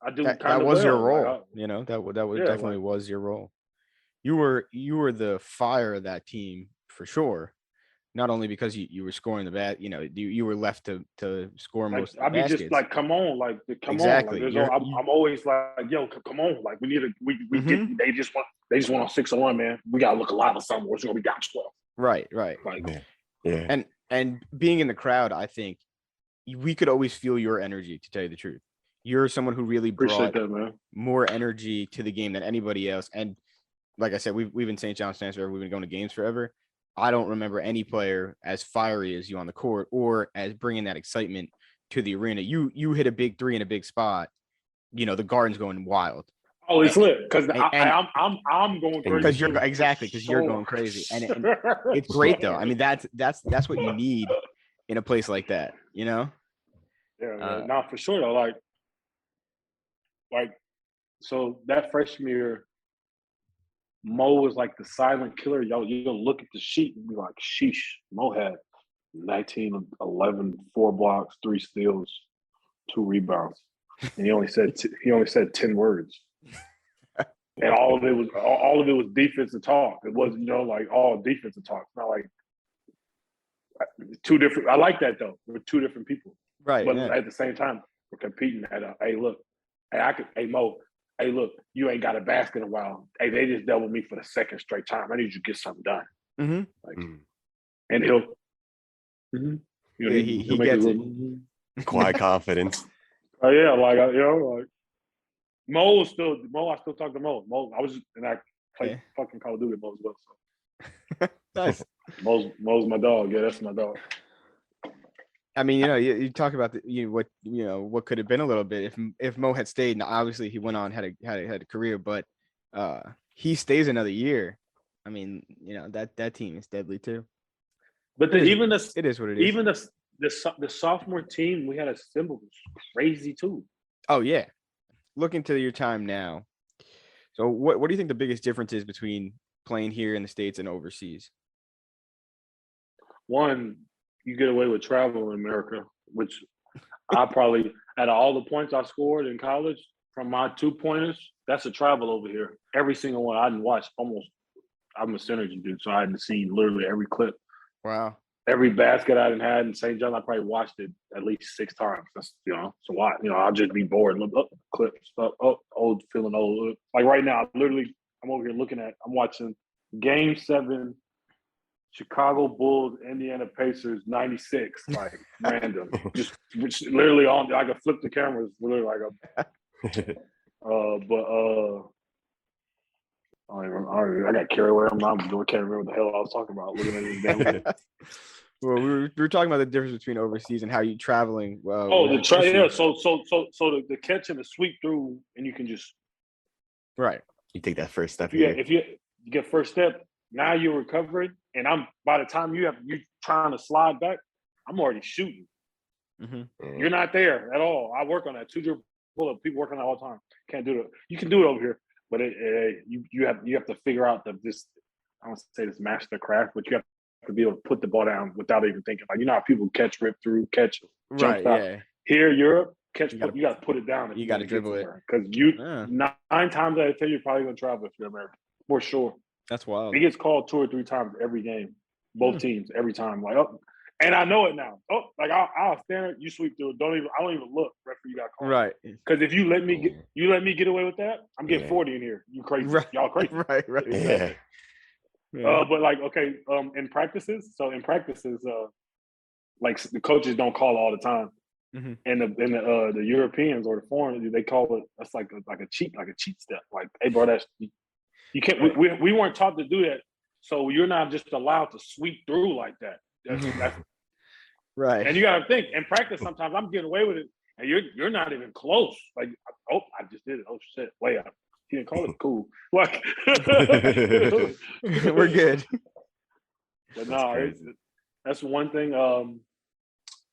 I do. That was your role. That definitely was your role. You were the fire of that team for sure. Not only because you were scoring the bat, you were left to score most of the baskets. Just like, come on, like, come exactly. on. Like, I'm always like, yo, come on, like, we need to. We get. They just want on 6-1, man. We gotta look a lot of something. We're gonna be down 12. Right. Like, yeah. And being in the crowd, I think we could always feel your energy. To tell you the truth, you're someone who really brought more energy to the game than anybody else. And like I said, we've been St. John's fans forever. We've been going to games forever. I don't remember any player as fiery as you on the court or as bringing that excitement to the arena. You hit a big three in a big spot. The Garden's going wild. Oh, it's lit because I'm going crazy. Because you're going crazy, and it's great though. I mean, that's what you need in a place like that. Yeah, for sure though. Like, so that freshman year. Mo was like the silent killer. You'll look at the sheet and be like, sheesh, Mo had 19, 11, 4 blocks, 3 steals, 2 rebounds. And he only said 10 words. And all of it was defensive talk. It wasn't, like all defensive talk. It's not like two different. I like that though. We're 2 different people. Right. But at the same time, we're competing at Mo, hey, look, you ain't got a basket in a while. Hey, they just doubled me for the second straight time. I need you to get something done. And he'll he gets it. Quiet confidence. Oh yeah, like Mo. I still talk to Mo. I played fucking Call of Duty with Mo as well. So nice. Mo's my dog. Yeah, that's my dog. I mean, you talk about what could have been a little bit if Mo had stayed. And obviously, he went on had a career, but he stays another year. I mean, that team is deadly too. But it is what it is. Even the sophomore team we had assembled was crazy too. Oh yeah, look into your time now. So what do you think the biggest difference is between playing here in the States and overseas? One, you get away with travel in America, which I probably, out of all the points I scored in college from my 2-pointers, that's a travel over here. Every single one I didn't watch almost. I'm a synergy dude, so I hadn't seen literally every clip. Wow. Every basket I didn't had in St. John, I probably watched it at least 6 times. That's, so why? I'll just be bored and look up clips, old, feeling old. Like right now, I'm over here I'm watching Game 7, Chicago Bulls, Indiana Pacers, 96, like random. Just literally on. I could flip the cameras, literally like I got carried away. I can't remember what the hell I was talking about. Looking at this damn. Well, we were talking about the difference between overseas and how you traveling. The try. Yeah. So the catch and the sweep through, and you can just right. You take that first step yeah. here. If you get first step, now you're recovering, and by the time you trying to slide back, I'm already shooting. Mm-hmm. You're not there at all. I work on that 2-0 pull-up. People work on that all the time. Can't do it. You can do it over here, but you have to figure out this. I don't say this master craft, but you have to be able to put the ball down without even thinking. Like, you know how people catch, rip through, catch, jump Right. stop. Yeah. Here, Europe, catch. You got to put it down. You got to dribble it because 9 times out of 10 you're probably gonna travel if you're American for sure. That's wild. It gets called 2 or 3 times every game, both teams every time. Like, oh, and I know it now. Oh, like I'll stand. You sweep through. I don't even look. Referee got called. Right. Because if you let me get away with that, I'm getting 40 in here. You crazy? Right. Y'all crazy? Right. Yeah. But like, okay, in practices, like the coaches don't call all the time, and the Europeans or the foreigners, they call it. That's like a cheat step. Like, hey, bro, that's you can't. We weren't taught to do that, so you're not just allowed to sweep through like that. That's right. And you got to think in practice. Sometimes I'm getting away with it, and you're not even close. Like, oh, I just did it. Oh shit, way out. He didn't call it cool. Like, we're good. But no, that's one thing.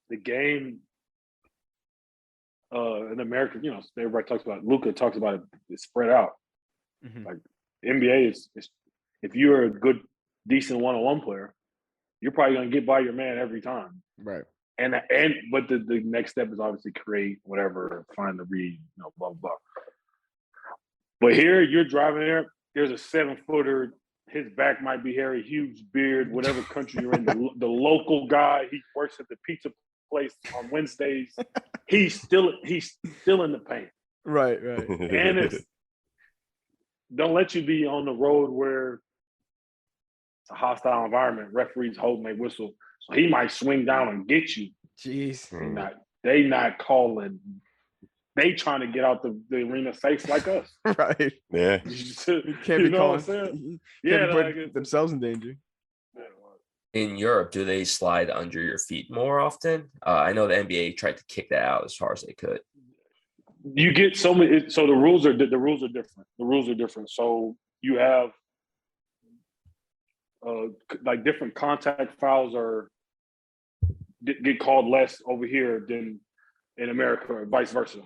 The game in America, everybody talks about. Luka talks about it. It's spread out. Like, the NBA is if you're a good, decent one-on-one player, you're probably gonna get by your man every time. Right. But the next step is obviously create whatever, find the read, blah blah. But here you're driving there. There's a 7-footer. His back might be hairy, huge beard. Whatever country you're in, the local guy. He works at the pizza place on Wednesdays. He's still in the paint. Right. And it's don't let you be on the road where it's a hostile environment. Referees holding their whistle, so he might swing down and get you. Jeez. They not calling. They trying to get out the arena safe like us. Right. Yeah. You can't be calling. Yeah, put themselves in danger. In Europe, do they slide under your feet more often? I know the NBA tried to kick that out as far as they could. You get so many. So the rules are different. So you have like different contact fouls get called less over here than in America, or vice versa.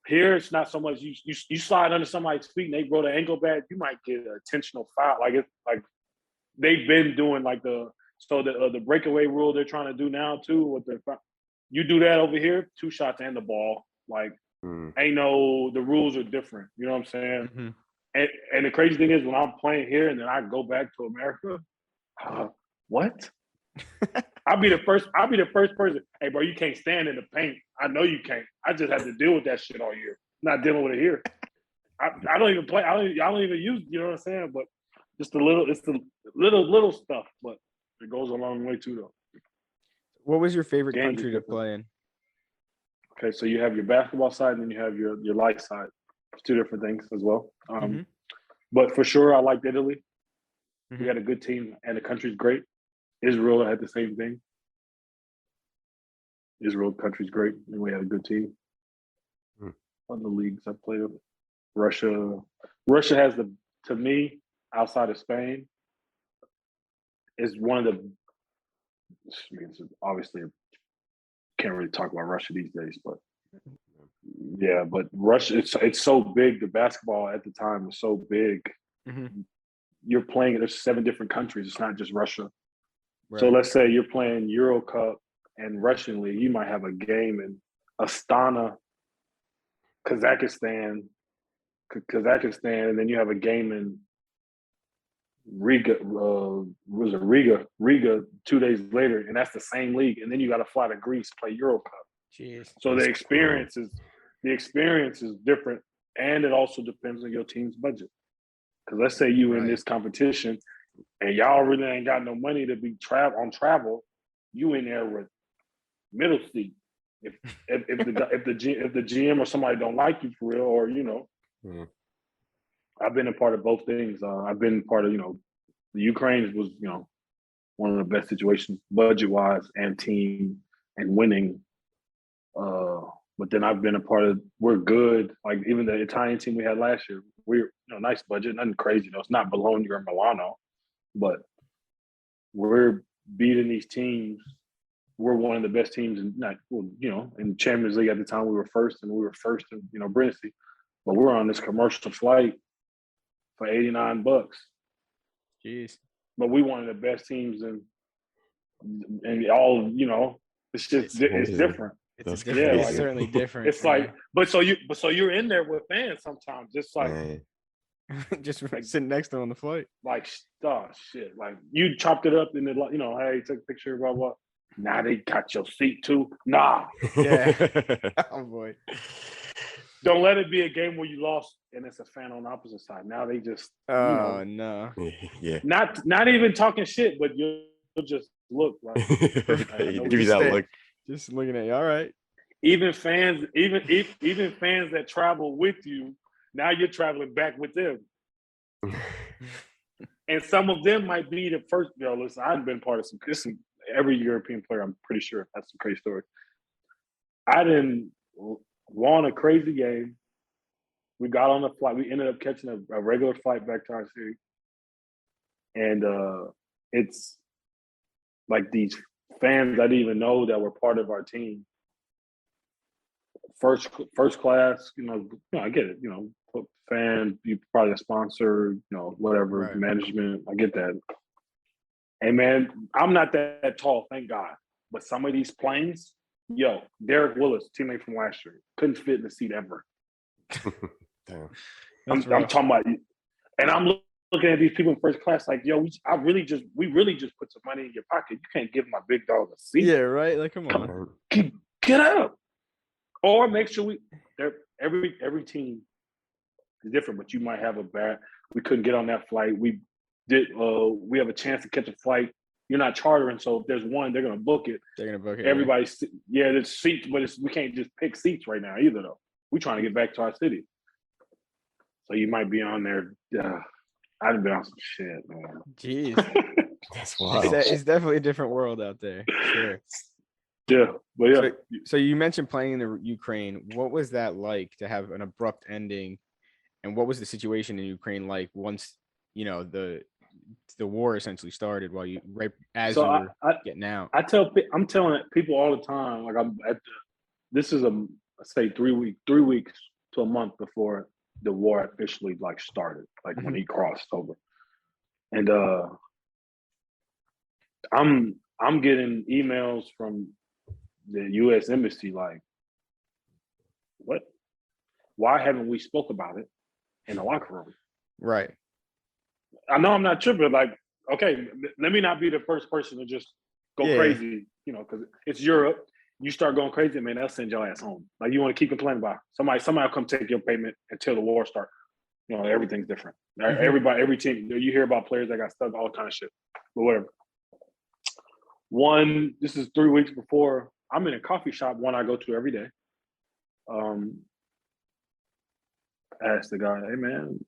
Here, it's not so much. You slide under somebody's feet and they grow the ankle back, you might get an intentional foul. Like they've been doing like the breakaway rule they're trying to do now too. You do that over here, 2 shots and the ball. Like the rules are different. You know what I'm saying? Mm-hmm. And the crazy thing is when I'm playing here and then I go back to America, what? I'll be the first person. Hey, bro, you can't stand in the paint. I know you can't. I just have to deal with that shit all year. I'm not dealing with it here. I don't even play. I don't even use. You know what I'm saying? But it's the little stuff. But it goes a long way too, though. What was your favorite country to play in? Okay, so you have your basketball side and then you have your life side. It's 2 different things as well. But for sure, I liked Italy. We had a good team and the country's great. Israel had the same thing. Israel country's great, and we had a good team. On the leagues I played with, Russia has to me, outside of Spain, is one of the. Obviously, can't really talk about Russia these days, but yeah, but Russia, it's so big. The basketball at the time was so big. You're playing. There's 7 different countries. It's not just Russia. Right. So let's say you're playing Euro Cup and Russian League. You might have a game in Astana, Kazakhstan, and then you have a game in Riga. Riga 2 days later, and that's the same league. And then you got to fly to Greece, play Euro Cup. Jeez. So the experience is different, and it also depends on your team's budget. Because let's say you in this competition. And y'all really ain't got no money to be on travel. You in there with middle seat, if the GM or somebody don't like you for real, or I've been a part of both things. I've been part of the Ukraine was one of the best situations budget wise and team and winning. But then I've been a part of we're good. Like even the Italian team we had last year, we're nice budget, nothing crazy. It's not Bologna or Milano, but we're beating these teams. We're one of the best teams in in Champions League at the time. We were first in Brindisi, but we're on this commercial flight for $89. Jeez. But we one of the best teams and all it's just it's different. It's crazy. It's certainly different. It's like, but so you're in there with fans sometimes, just like just sitting next to him on the flight. like shit. Like you chopped it up and then hey, take a picture, blah blah. Now they got your seat too. Nah. Yeah. Oh boy. Don't let it be a game where you lost and it's a fan on the opposite side. Now they just no. Yeah. Not even talking shit, but you'll just look like Give you that look. Just looking at you. All right. Even fans that travel with you, now you're traveling back with them. And some of them might be the first. Listen, I've been part of some every European player, I'm pretty sure that's some crazy story. I didn't want a crazy game. We got on the flight. We ended up catching a regular flight back to our city. And it's like these fans I didn't even know that were part of our team. First class, I get it. Fan, you probably a sponsor, whatever, right. Management. I get that. And man, I'm not that tall, thank God. But some of these planes, Derek Willis, teammate from last year, couldn't fit in the seat ever. Damn. I'm talking about, and I'm looking at these people in first class like, we really just put some money in your pocket. You can't give my big dog a seat. Yeah, right. Like, come on. Get up. Or make sure every team is different, but you might have we couldn't get on that flight. We have a chance to catch a flight. You're not chartering, so if there's one, they're gonna book it. They're gonna book it. Everybody's there's seats, but we can't just pick seats right now either though. We're trying to get back to our city. So you might be on there. I've been on some shit, man. Jeez. That's wild. It's definitely a different world out there. Sure. Yeah, but yeah. So you mentioned playing in the Ukraine. What was that like to have an abrupt ending? And what was the situation in Ukraine like once, the war essentially started while you getting out? I'm telling people all the time, like this is say 3 weeks to a month before the war officially started, when he crossed over. And I'm getting emails from the US embassy like, what? Why haven't we spoke about it in the locker room? Right. I know I'm not tripping. Like, okay, let me not be the first person to just go crazy, because it's Europe. You start going crazy, man, they'll send your ass home. Like, you want to keep complaining about it. Somebody will come take your payment until the war starts. Everything's different. Everybody, every team, you hear about players that got stuck, all kind of shit, but whatever. This is 3 weeks before. I'm in a coffee shop, one I go to every day. Asked the guy, hey man,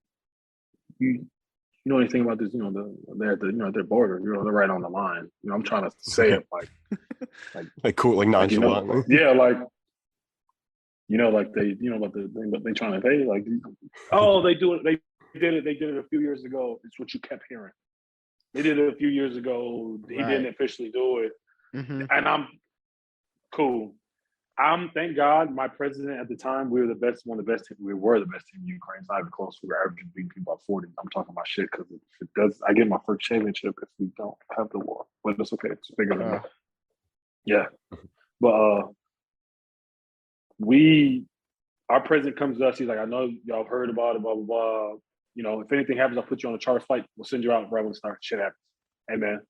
you know anything about this? They're at their border. They're right on the line. I'm trying to say it like cool, like nonchalant. like they, about the thing that they trying to pay. Like, oh, they do it. They did it a few years ago. It's what you kept hearing. They did it a few years ago. He didn't officially do it, and I'm cool. Thank God, my president at the time, we were the best team in Ukraine. It's not even close. We were averaging beating people by 40. I'm talking about shit because it does. I get my first championship if we don't have the war, but it's okay. It's bigger than that. Yeah, but our president comes to us. He's like, I know y'all have heard about it, blah blah blah. If anything happens, I'll put you on a charter flight. We'll send you out right when shit happens. Hey man,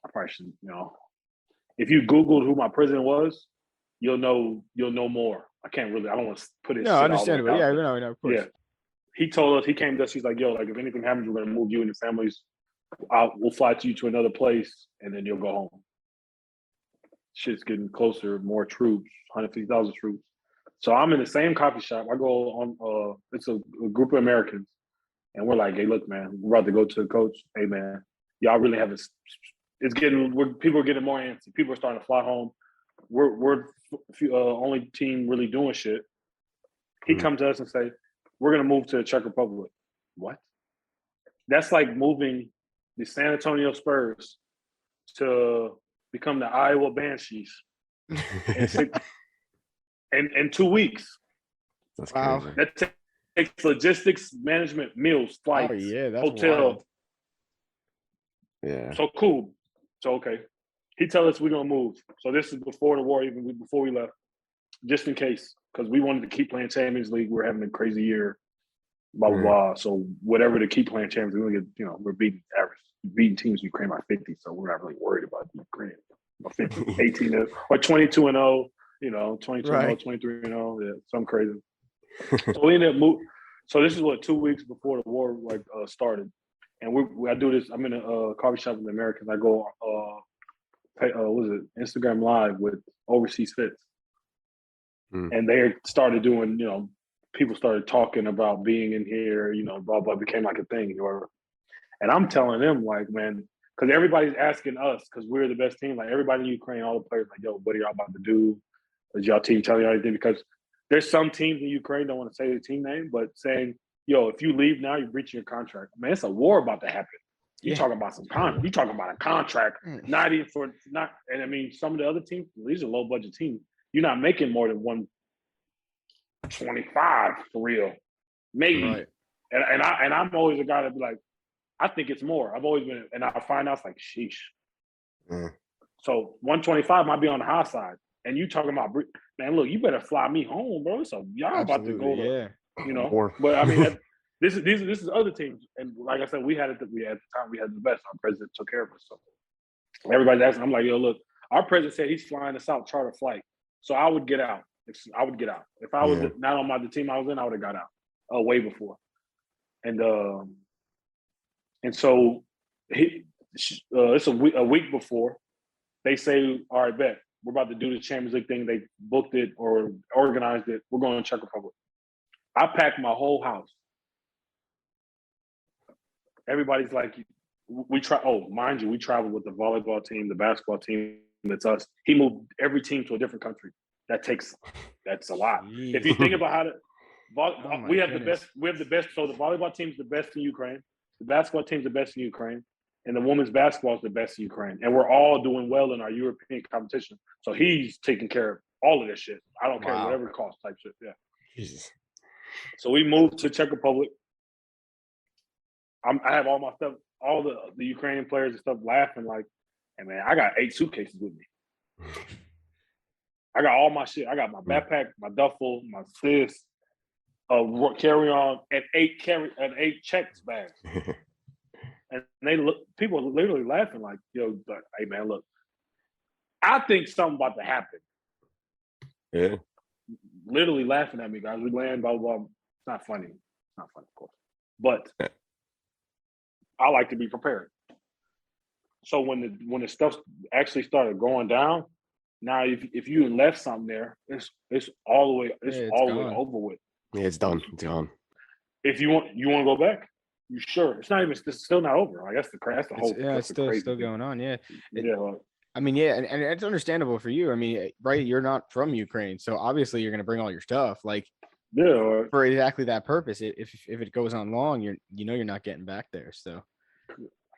I probably should. If you Googled who my president was, you'll know more. I don't want to put it. No, understandable. Yeah, no, of course. Yeah. He told us, he came to us, he's like, if anything happens, we're gonna move you and your families. We'll fly you to another place and then you'll go home. shit's getting closer, more troops, 150,000 troops. So I'm in the same coffee shop. I go on. It's a group of Americans, and we're like, "Hey, look, man, we're about to go to the coach. Hey, man, y'all really have it. It's getting. People are getting more antsy. People are starting to fly home. We're only team really doing shit." He comes to us and say, "We're gonna move to the Czech Republic." What? That's like moving the San Antonio Spurs to become the Iowa Banshees in 2 weeks. That's Wow. crazy. That takes logistics, management, meals, flights, Oh yeah, that's hotel. wild. Yeah. So cool. So okay. He tell us we're gonna move. So this is before the war, even before we left, just in case, because we wanted to keep playing Champions League. We're having a crazy year. Blah blah blah. So whatever to keep playing Champions League, we get, we're beating teams Ukraine by 50. So we're not really worried about Ukraine. 50, 18 or 22-0. 22-0, Right. 23-0. Yeah, something crazy. So we ended up moving. So this is 2 weeks before the war started, and I do this. I'm in a coffee shop with the Americans. I go, Instagram Live with Overseas Fits, and they started doing, people started talking about being in here, blah blah, became like a thing, and I'm telling them like, man, because everybody's asking us because we're the best team. Like everybody in Ukraine, all the players like, yo, what are y'all about to do? Is y'all team telling you anything? Because there's some teams in Ukraine don't want to say the team name, but saying, yo, if you leave now, you're breaching your contract. Man, it's a war about to happen. You talking about you talking about a contract, not even and I mean, some of the other teams, these are low budget teams. You're not making more than 125 for real, maybe. Right. And I'm always a guy that be like, I think it's more. I've always been, and I find out it's like, sheesh. So 125 might be on the high side. And you talking about, man, look, you better fly me home, bro. So y'all about to go to, More. But I mean, this is other teams. And like I said, we had the best. Our president took care of us. So everybody's asking, I'm like, yo, look, our president said he's flying us out charter flight. So I would get out. If I was not on the team I was in, I would have got out way before. And so it's a week before. They say, all right, bet. We're about to do the Champions League thing. They booked it or organized it. We're going to Czech Republic. I packed my whole house. Everybody's like, mind you, we traveled with the volleyball team, the basketball team. That's us. He moved every team to a different country. That's a lot. Jeez. If you think about how we have goodness. the best. So the volleyball team's the best in Ukraine. The basketball team's the best in Ukraine. And the women's basketball is the best in Ukraine. And we're all doing well in our European competition. So he's taking care of all of this shit. I don't care, whatever it costs type shit. Yeah. Jesus. So we moved to Czech Republic. I have all my stuff, all the Ukrainian players and stuff laughing like, hey, man, I got 8 suitcases with me. I got all my shit. I got my backpack, my duffel, my sis, carry-on, and 8 checks bags. And people are literally laughing like, yo, hey, man, look, I think something about to happen. Yeah. Literally laughing at me, guys. We land, blah, blah, blah. It's not funny. It's not funny, of course. But I like to be prepared. So when the stuff actually started going down, now if you left something there, it's all the way over with. Yeah, it's done. It's gone. If you want to go back, you sure? It's still not over. Like that's the whole. It's still going on. Yeah. Yeah. I mean, yeah, and it's understandable for you. I mean, right? You're not from Ukraine, so obviously you're going to bring all your stuff, like, for exactly that purpose. If it goes on long, you're not getting back there. So,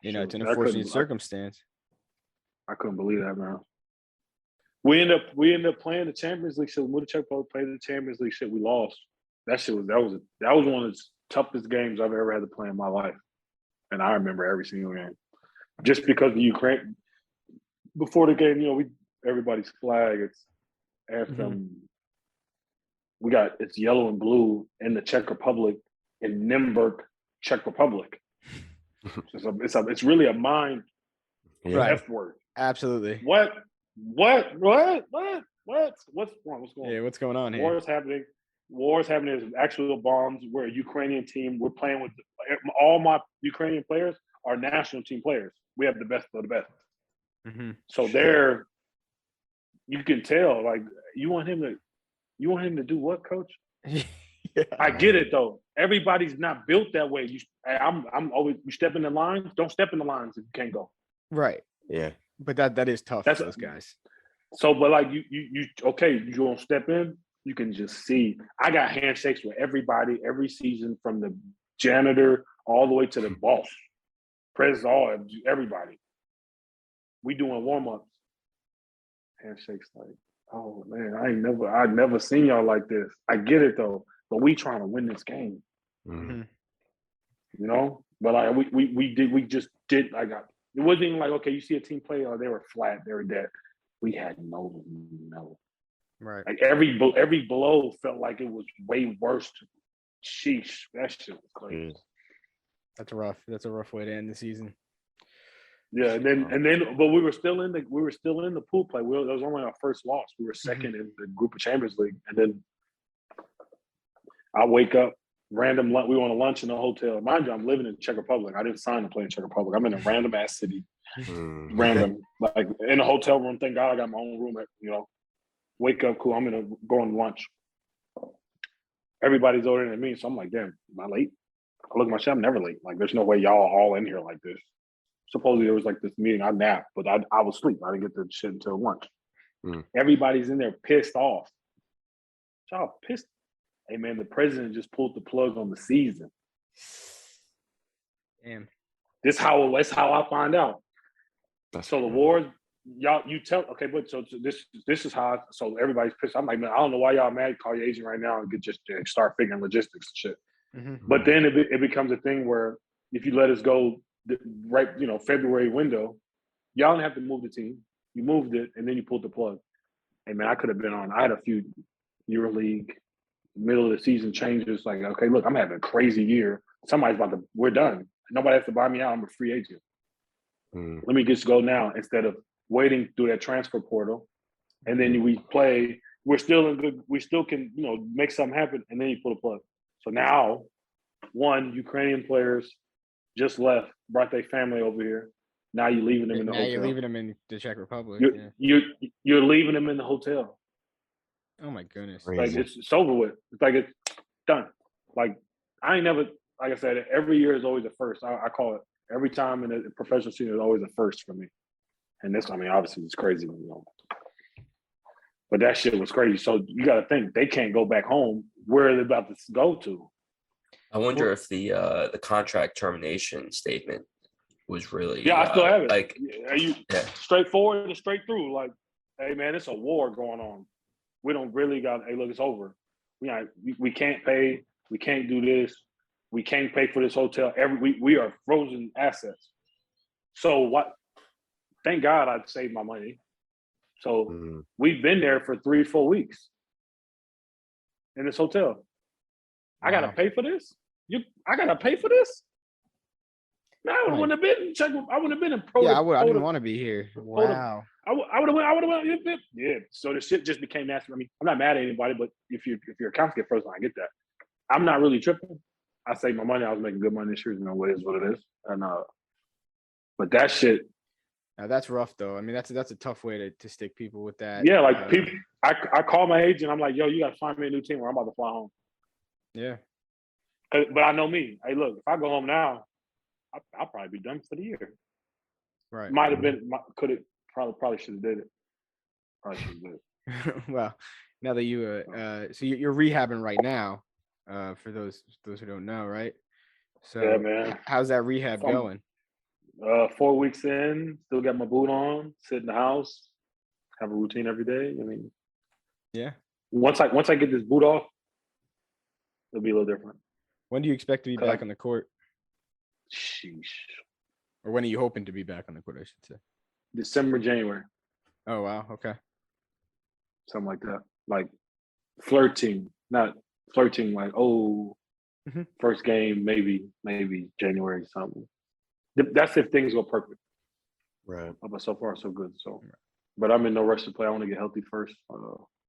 it's an unfortunate circumstance. I couldn't believe that, man. We end up playing the Champions League shit. We moved to Czech Republic, played the Champions League shit. We lost. That was one of the toughest games I've ever had to play in my life, and I remember every single game. Just because the Ukraine. Before the game, everybody's flag. It's anthem. It's yellow and blue in the Czech Republic in Nuremberg, Czech Republic. It's really a mind F word. Absolutely. What? What's going on? What's going on? Yeah, what's going on here? War is happening. There's actual bombs. We're a Ukrainian team. We're playing with all my Ukrainian players are national team players. We have the best of the best. So you can tell, like, you want him to do what, coach? Yeah. I get it though. Everybody's not built that way. I'm always, you step in the lines. Don't step in the lines if you can't go. Right. Yeah. But that is tough That's for those guys. So, but like you okay, you gonna step in. You can just see. I got handshakes with everybody every season, from the janitor all the way to the boss, president, everybody. We doing warm ups. Handshakes like, oh man, I never seen y'all like this. I get it though, but we trying to win this game. Mhm. You know, but like we just did like it wasn't even like, okay, you see a team play, or they were flat, they were dead. We had no. Right. Like every blow felt like it was way worse. Sheesh, that shit was crazy. That's a rough way to end the season. Yeah, and then, but we were still in the pool play. That was only our first loss. We were second in the group of Champions League, and then I wake up random. We were on a lunch in a hotel. Mind you, I'm living in Czech Republic. I didn't sign to play in Czech Republic. I'm in a random ass city, random, like in a hotel room. Thank God I got my own room. Wake up, cool. I'm gonna go on lunch. Everybody's older than me, so I'm like, damn, am I late? I look at my shit, I'm never late. Like, there's no way y'all all in here like this. Supposedly there was like this meeting. I napped, but I was asleep. I didn't get the shit until lunch. Everybody's in there pissed off. Y'all pissed. Hey man, the president just pulled the plug on the season. Damn. That's how I find out. So the wars, y'all, you tell, okay, but so this is how. So everybody's pissed. I'm like, man, I don't know why y'all mad. Call your agent right now and just start figuring logistics and shit. But then it becomes a thing where if you let us go right, February window, y'all don't have to move the team. You moved it and then you pulled the plug. Hey man, I could have been on. I had a few EuroLeague middle of the season changes. Like, okay, look, I'm having a crazy year. We're done. Nobody has to buy me out. I'm a free agent. Let me just go now instead of waiting through that transfer portal. And then we play. We still can, make something happen. And then you pull the plug. So now, Ukrainian players just left, brought their family over here. Now you're leaving them in the hotel. Now you're leaving them in the Czech Republic. You're leaving them in the hotel. Oh my goodness! Like it's over with. It's like it's done. Like I ain't never. Like I said, every year is always a first. I call it every time in the professional season is always a first for me. And this, obviously, it's crazy, But that shit was crazy. So you got to think they can't go back home. Where are they about to go to? I wonder if the contract termination statement was really I still have it. Like, are you straightforward and straight through? Like, hey man, it's a war going on. We don't really got. Hey, look, it's over. We can't pay. We can't do this. We can't pay for this hotel. We are frozen assets. So what? Thank God I saved my money. So we've been there for 3-4 weeks in this hotel. I gotta pay for this. I gotta pay for this. Man, I wouldn't have been in Czech. I wouldn't have been in pro. Yeah, I didn't want to be here. Wow. I would have went. Yeah. So the shit just became nasty. I mean, I'm not mad at anybody, but if your accounts get frozen, I get that. I'm not really tripping. I saved my money. I was making good money this year. What is what it is. And but that shit. Now that's rough though. I mean, that's a tough way to stick people with that. Yeah, like people. I call my agent. I'm like, yo, you got to find me a new team, or I'm about to fly home. Yeah. But I know me. Hey, look, if I go home now, I'll probably be done for the year. Right. Might have been. Could have. Probably should have did it. Probably should have did it. Well, now that you so you're rehabbing right now, for those who don't know, right? So yeah, man. How's that rehab going? 4 weeks in, still got my boot on, sit in the house, have a routine every day. I mean, yeah. Once I get this boot off, it'll be a little different. When do you expect to be back on the court? Sheesh. Or when are you hoping to be back on the court, I should say? December, January. Oh wow, okay. Something like that. Like flirting, not flirting like, first game, maybe January something. That's if things go perfect. Right. But so far so good. So but I'm in no rush to play. I want to get healthy first.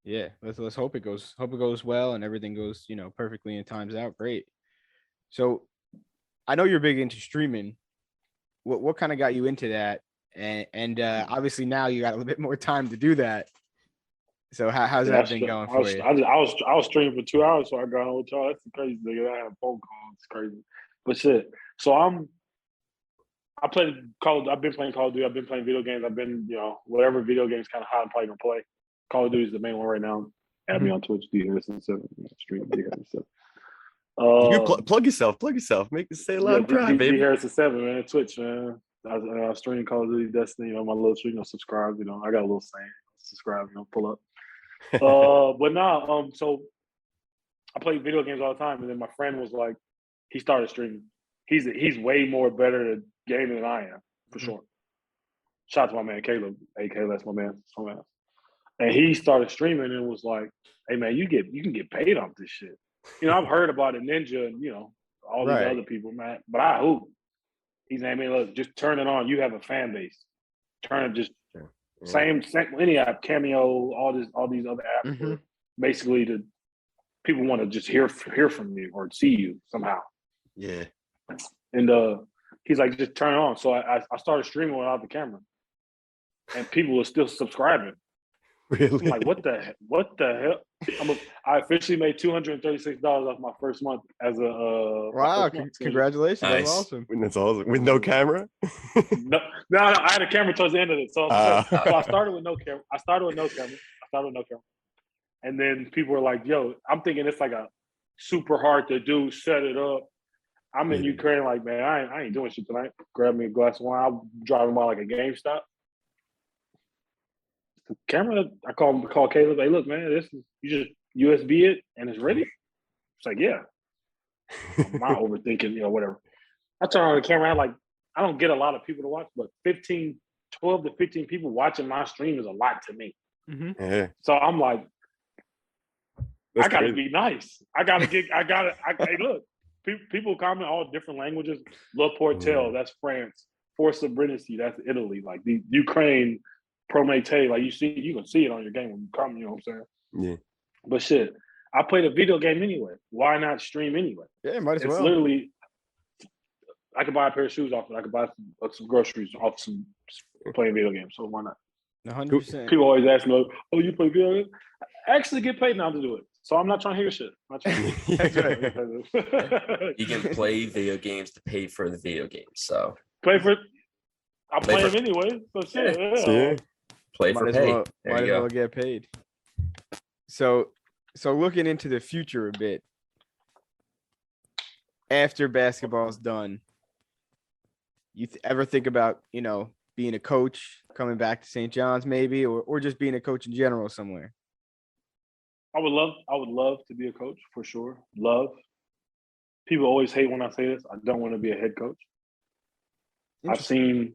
Yeah, let's hope it goes well and everything goes, perfectly and times out. Great. So I know you're big into streaming. What kind of got you into that? And obviously now you got a little bit more time to do that. So how's Yeah, that been going for you? I was streaming for 2 hours, so I got on with y'all. That's crazy, nigga. I had phone calls. It's crazy. But shit. So I played I've been playing Call of Duty. I've been playing video games. I've been, whatever video games kind of hot, I'm probably gonna play. Call of Duty is the main one right now. Add me on Twitch, D Harrison 7. Stream D Harrison 7. You plug yourself. Say it loud and proud, D baby. Harrison 7, man. Twitch, man. I stream Call of Duty, Destiny. My little stream. Subscribe. I got a little saying. Subscribe. Pull up. But now, so I play video games all the time, and then my friend was like, he started streaming. He's way more better at gaming than I am, for sure. Shout out to my man Caleb. Hey Caleb, that's my man. And he started streaming and was like, "Hey man, you can get paid off this shit." I've heard about it, Ninja, and all these other people, man. But I hoop. He's saying, "Man, look, just turn it on. You have a fan base. Turn it just." Same any app, Cameo, all these other apps. Where basically, people want to just hear from you or see you somehow. Yeah. And he's like, just turn it on. So I started streaming without the camera, and people were still subscribing. Really? I'm like, what the hell? I officially made $236 off my first month as a wow! Congratulations, Nice. That's awesome. That's awesome. With no camera? No, I had a camera towards the end of it. So I started with no camera. And then people were like, yo, I'm thinking it's like a super hard to do, set it up. I'm in Ukraine, like, man, I ain't doing shit tonight. Grab me a glass of wine. I'm driving by like a GameStop. The camera, I call Caleb. Hey, look, man, you just USB it and it's ready. It's like, yeah. I'm not overthinking, whatever. I turn on the camera. I don't get a lot of people to watch, but 12 to 15 people watching my stream is a lot to me. Yeah. So I'm like, That's I gotta crazy. be nice. Hey, look, people comment all different languages. Le Portel, that's France. Force of Brindisi, that's Italy. Like the Ukraine, Promete, like you can see it on your game when you come. You know what I'm saying? Yeah. But shit, I played a video game anyway. Why not stream anyway? Yeah, might as It's well. literally, I could buy a pair of shoes off it. I could buy some groceries off some playing video games. So why not? 100%. People always ask me, "Oh, you play video games?" I actually get paid now to do it. So I'm not trying to hear shit. That's right. You can play video games to pay for the video games. So I play for- them anyway. So shit. Yeah. play for pay. Might There as you go. well get paid. So looking into the future a bit, after basketball's done, you ever think about, being a coach, coming back to St. John's maybe, or just being a coach in general somewhere? I would love to be a coach for sure. Love. People always hate when I say this. I don't want to be a head coach. I've seen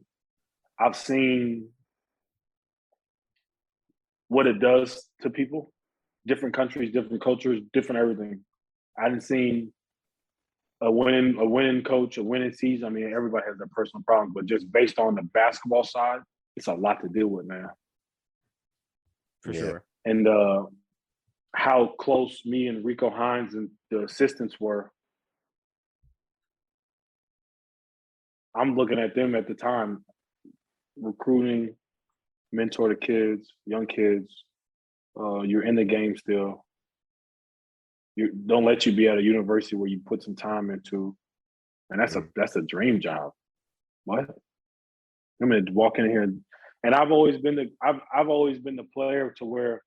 what it does to people, different countries, different cultures, different everything. I didn't seen a winning coach, a winning season. I mean, everybody has their personal problems, but just based on the basketball side, it's a lot to deal with, man. For sure. And how close me and Rico Hines and the assistants were. I'm looking at them at the time, recruiting, mentor the kids, young kids. You're in the game still. You don't let you be at a university where you put some time into, and that's a dream job. What? I'm gonna walk in here, and I've always been the player to where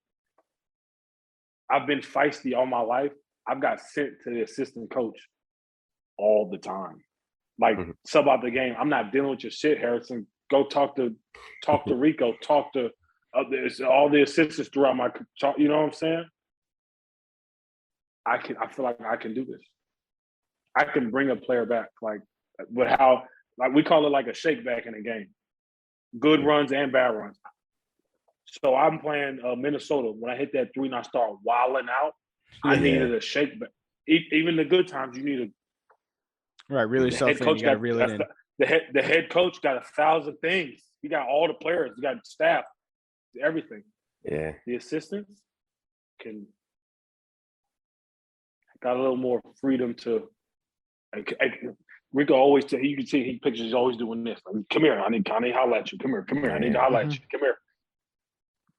I've been feisty all my life. I've got sent to the assistant coach all the time. Like sub out the game. I'm not dealing with your shit, Harrison. Go talk to Rico. Talk to all the assistants throughout my talk. You know what I'm saying? I feel like I can do this. I can bring a player back, we call it like a shake back in the game. Good runs and bad runs. So I'm playing Minnesota. When I hit that three and I start wilding out, I needed a shake back. Even the good times, you need really something. You got to reel it in. The head coach got 1,000 things. He got all the players. He got staff, everything. Yeah. The assistants got a little more freedom to. Rico always you can see he pictures. He's always doing this. Like, come here, I need to holler at you. Come here, I need to holler at you. Come here,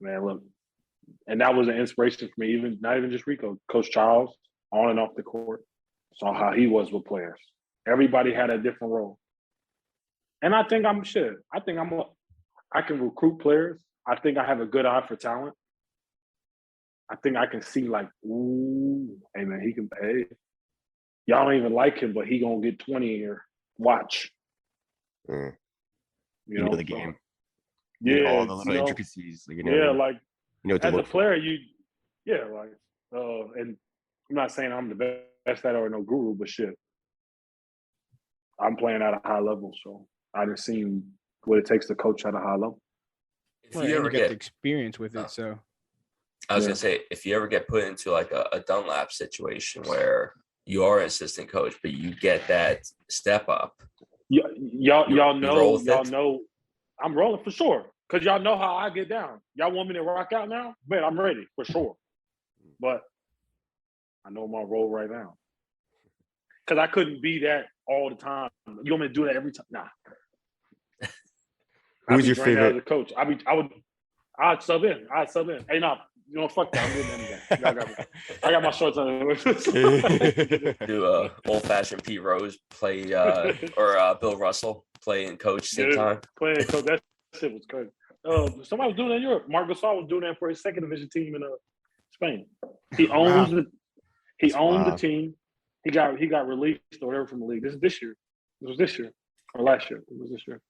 man. Look, And that was an inspiration for me, even not even just Rico, Coach Charles, on and off the court, saw how he was with players. Everybody had a different role. And I think I'm shit. I think I can recruit players. I think I have a good eye for talent. I think I can see like, ooh, hey man, he can pay. Y'all don't even like him, but he gonna get 20 here. Watch. You You know know the game. Yeah, You know all the little intricacies. Like, like you know what to as a look for. player, and I'm not saying I'm the best at it or no guru, but shit, I'm playing at a high level, so I just seen what it takes to coach at a high level. If Right, you and ever you get the get, experience with Oh. it, so I was Yeah. gonna say, if you ever get put into like a Dunlap situation where you are an assistant coach, but you get that step up, Y'all You roll with it? know, I'm rolling for sure. Cause y'all know how I get down. Y'all want me to rock out now? Man, I'm ready for sure. But I know my role right now. Cause I couldn't be that all the time. You want me to do that every time? Nah. Who's I'd be your drained out favorite? as a coach. I'd sub in. Hey, nah, you know, fuck that. I'm getting in there. Y'all got me. I got my shorts on. do old fashioned Pete Rose play or Bill Russell play and coach same Yeah, time. playing coach. That shit was crazy. Somebody was doing that in Europe. Marc Gasol was doing that for his second division team in Spain. He owns the That's owned the wild. team. He got released or whatever from the league. This year. This was this year or last year. It was this year.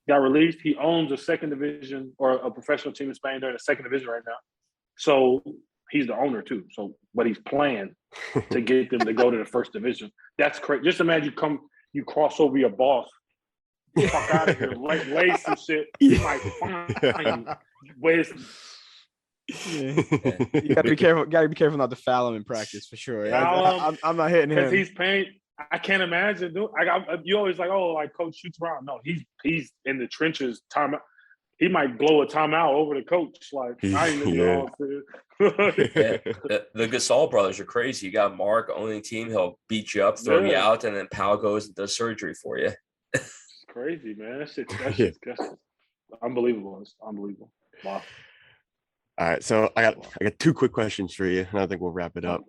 Got released. He owns a second division or a professional team in Spain. They're in the second division right now. So he's the owner too. So, but he's playing to get them to go to the first division. That's crazy. Just imagine you cross over your boss. Fuck out of here. Lay some shit. He might find you. you gotta be careful. Gotta be careful not to foul him in practice for sure. I'm not hitting because him. he's paying. I can't imagine. Dude, you always like, oh, like coach shoots around. No, he's in the trenches. Timeout. He might blow a timeout over the coach. Like I ain't even Yeah. The Gasol brothers are crazy. You got Mark owning the team. He'll beat you up, throw you Yeah. out, and then Pal goes and does surgery for you. It's crazy, man. That's unbelievable. It's unbelievable. Wow. All right, so I got two quick questions for you, and I think we'll wrap it up.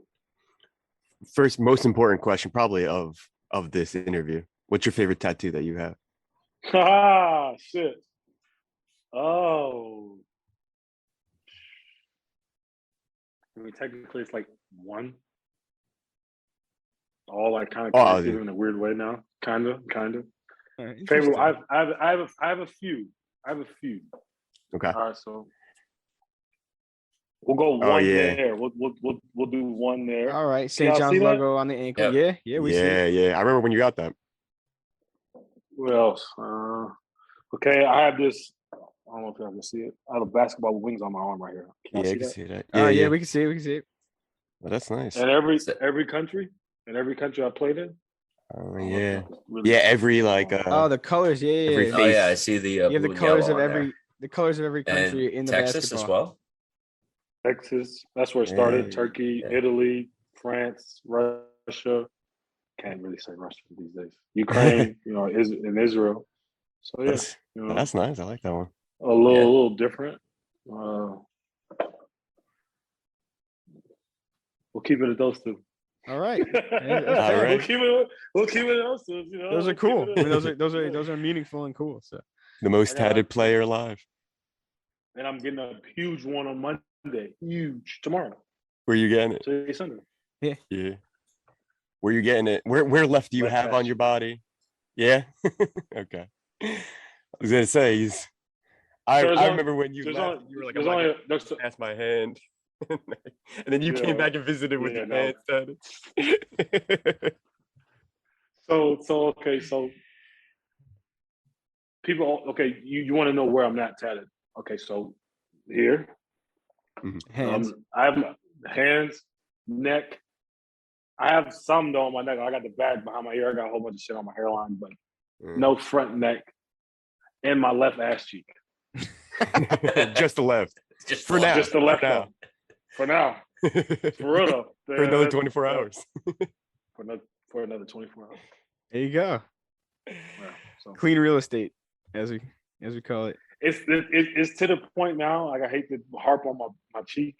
First, most important question, probably of this interview. What's your favorite tattoo that you have? Ah, shit. Oh. I mean, technically, it's like one. All like kind of connected in a weird way now. Kind of. Favorite. I have a few. Okay. All right, so we'll go one there. We'll do one there. All right, St. Y'all John's see that? logo on the ankle. Yep. Yeah, we see it. Yeah. I remember when you got that. What else? Okay, I have this. I don't know if y'all can see it. I have a basketball with wings on my arm right here. Can y'all Yeah, I see can that? see that. Yeah, we can see it. Well, that's nice. And every country I played in. Oh I don't know yeah. if y'all really- Yeah, every like Oh, the colors. every Yeah. Oh yeah, I face. see the You have blue the and colors yellow of on there. the colors of every country And in the Texas basketball. as well. Texas. That's where it started. Yeah. Turkey, Yeah. Italy, France, Russia. Can't really say Russia these days. Ukraine, in Israel. So yeah, That's nice. I like that one. a little different. We'll keep it at those two. All right. All right. We'll keep it at those two. Those are cool. I mean, those are meaningful and cool. So The most I got- tatted player alive. And I'm getting a huge one on Monday. Huge tomorrow. Where you getting it? Today Sunday. Yeah. Where you getting it? Where left do you Left have on chest. your body? Yeah. Okay. I was gonna say I remember when you there's left. only- You were like, there's I'm not only- gonna there's- pass my hand. And then you came back and visited with your hand tatted. So people, okay, you want to know where I'm not tatted. Okay, so here, hands. I have my hands, neck. I have some though on my neck. I got the bag behind my ear. I got a whole bunch of shit on my hairline, but no front neck and my left ass cheek. Just the left. Just For now. Just the left now. For now. For real though. For another 24 hours. For another 24 hours. There you go. Yeah, so. Clean real estate, as we call it. it's to the point now. Like I hate to harp on my cheek,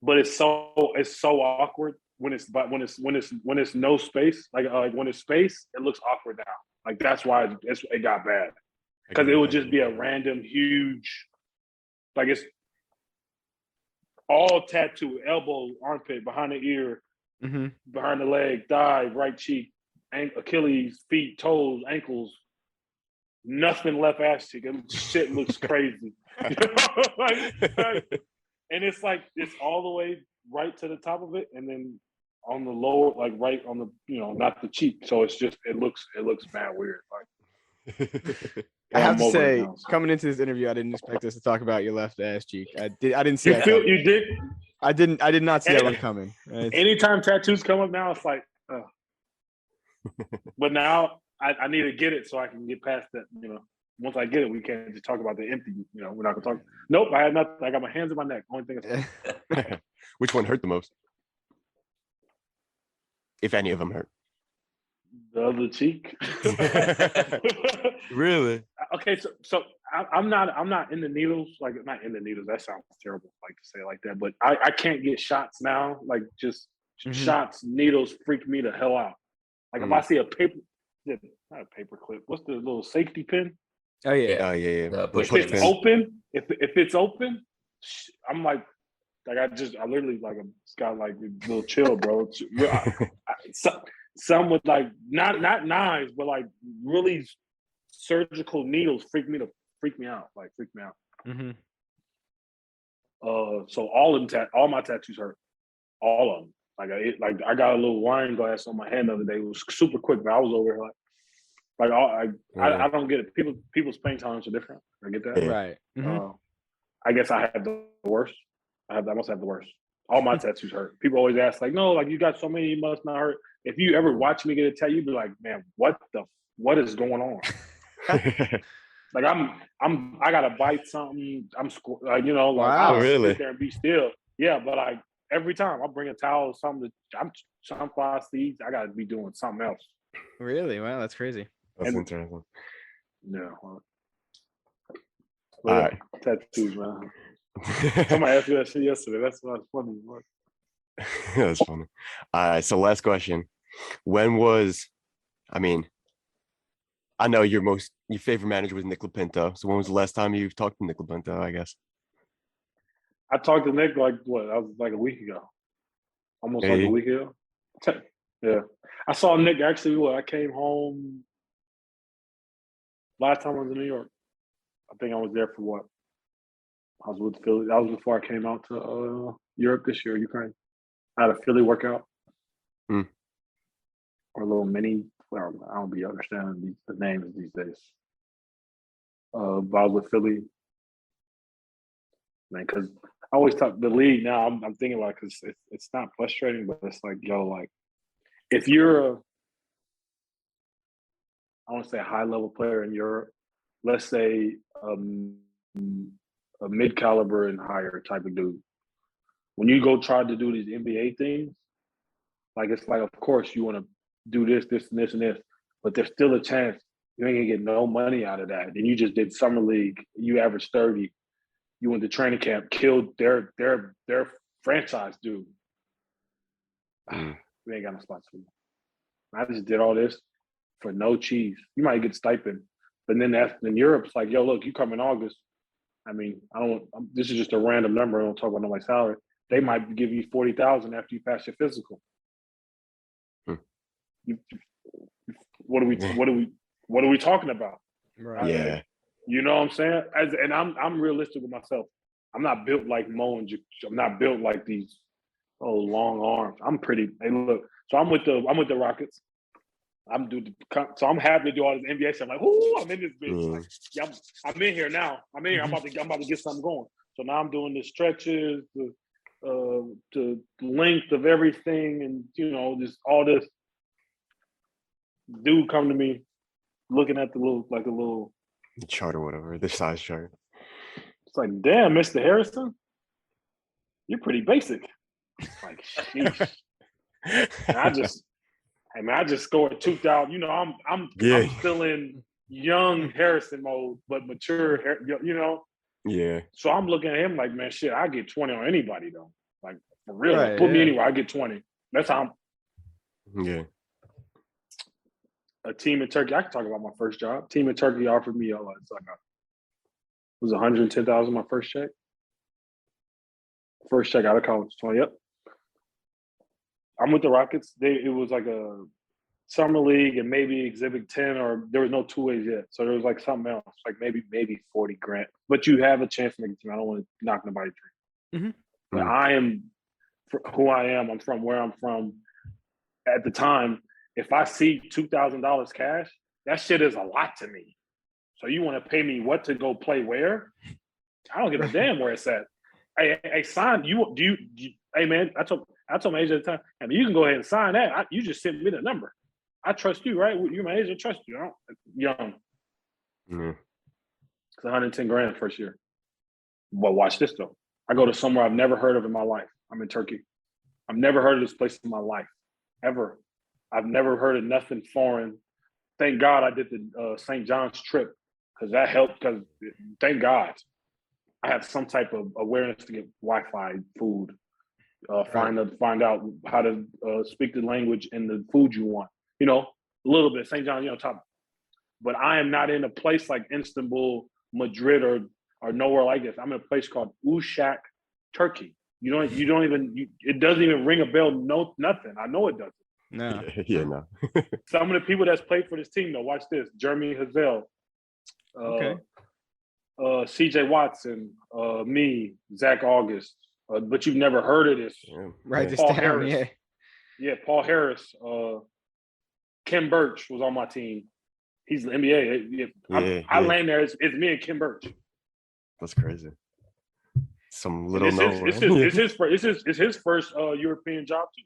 but it's so awkward when it's no space. Like when it's space, it looks awkward now. Like that's why it got bad because it would just be a random huge, like it's all tattoo, elbow, armpit, behind the ear, behind the leg, thigh, right cheek, Achilles, feet, toes, ankles. Nothing left ass cheek. Shit looks crazy. And it's like it's all the way right to the top of it, and then on the lower, like right on the, not the cheek. So it's just it looks mad weird. Like I have to over it say, now, so. coming into this interview, I didn't expect us to talk about your left ass cheek. I didn't see that. You did. I did not see that one coming. Anytime tattoos come up now, it's like, but now I need to get it so I can get past that. Once I get it, we can't just talk about the empty. We're not gonna talk. Nope, I had nothing. I got my hands in my neck. Only thing is, Which one hurt the most? If any of them hurt. the other cheek. Really? Okay, so I'm not in the needles. Like not in the needles. That sounds terrible. Like to say it like that, but I can't get shots now. Like just shots, needles freak me the hell out. Like if I see a paper, not a paper clip. What's the little safety pin? Oh yeah. Oh yeah. Push If it's pins. open, if it's open, I'm like I literally like it's got like a little chill, bro. Some with like not knives, but like really surgical needles freak me out. So all my tattoos hurt, all of them. Like I got a little wine glass on my hand the other day. It was super quick, but I was over here I don't get it. People's pain tolerance are different. I get that. Right. I guess I had the worst. I must have the worst. All my tattoos hurt. People always ask, like, no, like you got so many, you must not hurt. If you ever watch me get a tattoo, you'd be like, man, what is going on? Like I gotta bite something. Wow, I'll really? sit there and be still. Yeah, but like every time I'll bring a towel or something. I'm sunflower seeds. I gotta be doing something else. Really? Wow, that's crazy. That's interesting. Yeah. All right. Tattoos, man. Somebody asked me that shit yesterday. That's not funny. That's funny. All right. So last question. I know your favorite manager was Nick Lapinto. So when was the last time you talked to Nick Lapinto, I guess? I talked to Nick like what? That was like a week ago. Almost like a week ago. Yeah. I saw Nick actually I came home last time I was in New York. I think I was there for what? I was with Philly. That was before I came out to Europe this year, Ukraine. I had a Philly workout. Or a little mini. Well, I don't be understanding the names these days. But I was with Philly. Man, because I always talk the league now. I'm thinking about it because it's not frustrating, but it's like, like if you're I want to say a high level player in Europe, let's say a mid caliber and higher type of dude. When you go try to do these NBA things, like it's like, of course you want to do this, and this, but there's still a chance you ain't gonna get no money out of that. And you just did summer league, you averaged 30. You went to training camp, killed their franchise dude. We ain't got no spots for you. I just did all this for no cheese. You might get stipend, but then in Europe, it's like, yo, look, you come in August. I mean, this is just a random number. I don't talk about nobody's salary. They might give you $40,000 after you pass your physical. What are we talking about? Right. Yeah. You know what I'm saying? And I'm realistic with myself. I'm not built like Mo and I'm not built like these long arms. I'm pretty. Hey, look. So I'm with the Rockets. So I'm happy to do all this NBA stuff. Like, I'm in this bitch. Like, yeah, I'm in here now. I'm about to get something going. So now I'm doing the stretches, the length of everything, and just all this. Dude come to me, looking at the little chart or whatever, the size chart. It's like, damn, Mr. Harrison, you're pretty basic. It's like, sheesh. And I just scored 2,000. I'm still in young Harrison mode, but mature, you know. Yeah. So I'm looking at him like, man, shit, I get 20 on anybody though. Like for real, Right, put me yeah. anywhere, I get 20. That's how I'm. Yeah. A team in Turkey. I can talk about my first job. Team in Turkey offered me it's like it was 110,000 my first check. First check out of college. 20. Yep. I'm with the Rockets. It was like a summer league and maybe exhibit 10, or there was no two ways yet. So there was like something else, like maybe 40 grand. But you have a chance to make a team. I don't want to knock nobody's dream. But I am who I am. I'm from where I'm from. At the time, if I see $2,000 cash, that shit is a lot to me. So you want to pay me what to go play where? I don't give a damn where it's at. Hey, sign you. Hey man, I told my agent at the time. I mean, you can go ahead and sign that. You just send me the number. I trust you, right? You're my agent. I trust you. Young. It's 110 grand first year. But watch this though. I go to somewhere I've never heard of in my life. I'm in Turkey. I've never heard of this place in my life, ever. I've never heard of nothing foreign. Thank God I did the St. John's trip because that helped. Because thank God I have some type of awareness to get Wi-Fi, food, find out how to speak the language and the food you want. You know, a little bit. St. John's, top. But I am not in a place like Istanbul, Madrid, or nowhere like this. I'm in a place called Uşak, Turkey. You don't even. It doesn't even ring a bell. No, nothing. I know it doesn't. No. Yeah, no. Some of the people that's played for this team, though, watch this: Jeremy Hazel, CJ Watson, me, Zach August. But you've never heard of this. Yeah. Write this Paul down. Harris. Yeah, Paul Harris. Kim Birch was on my team. He's the NBA. I land there. It's me and Kim Birch. That's crazy. Some little It's his first European job too.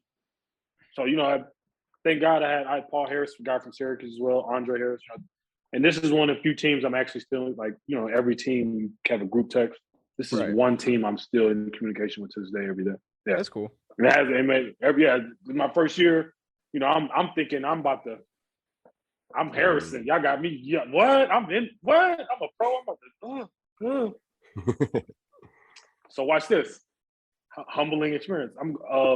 So thank God I had Paul Harris, a guy from Syracuse as well, Andre Harris, and this is one of the few teams I'm actually still like. Every team have a group text. This is one team I'm still in communication with to this day, every day. Yeah, that's cool. My first year, I'm thinking I'm Harrison. Y'all got me. Yeah, what? I'm in. What? I'm a pro. I'm about to. So watch this. Humbling experience. I'm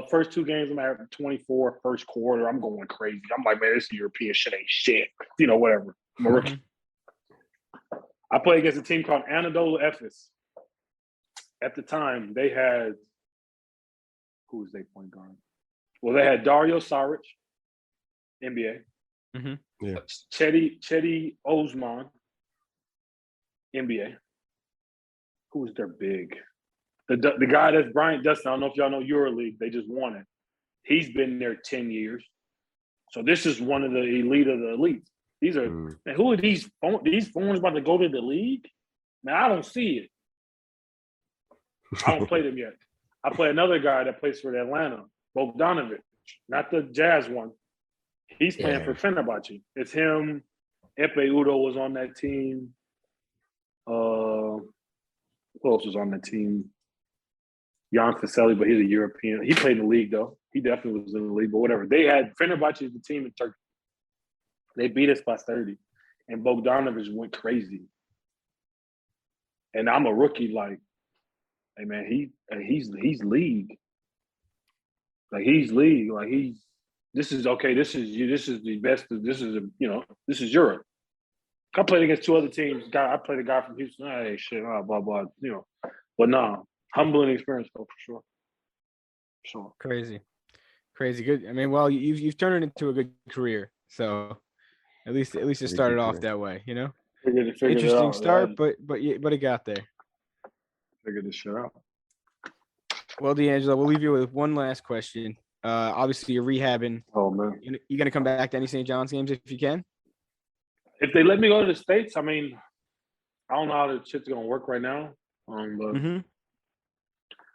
first two games I'm at 24. First quarter, I'm going crazy. I'm like, man, this European shit ain't shit. Whatever. I'm a rookie. I played against a team called Anadolu Efes. At the time, they had who was their point guard? Well, they had Dario Saric, NBA. Yeah. Chetty Osman, NBA. Who was their big? The guy that's Bryant Dustin. I don't know if y'all know EuroLeague. They just won it. He's been there 10 years. So this is one of the elite of the elites. These are man, who are these? These foreigners about to go to the league? Man, I don't see it. I don't play them yet. I play another guy that plays for Atlanta, Bogdanovic, not the Jazz one. He's playing for Fenerbahce. It's him. Epe Udo was on that team. Who else was on that team? Jan Faseli, but he's a European. He played in the league, though. He definitely was in the league, but whatever. They had Fenerbahce as the team in Turkey. They beat us by 30. And Bogdanovic went crazy. And I'm a rookie, like, hey, man, he's league. Like, he's league. Like, this is okay. This is the best. This is Europe. I played against two other teams. I played a guy from Houston. Hey, shit, blah, blah, But no, humbling experience, though, for sure. Sure. Crazy good. I mean, well, you've turned it into a good career. So at least it started off that way, Interesting start, but it got there. Figured this shit out. Well, D'Angelo, we'll leave you with one last question. Obviously, you're rehabbing. Oh man, you gonna come back to any St. John's games if you can? If they let me go to the States, I mean, I don't know how the shit's gonna work right now. But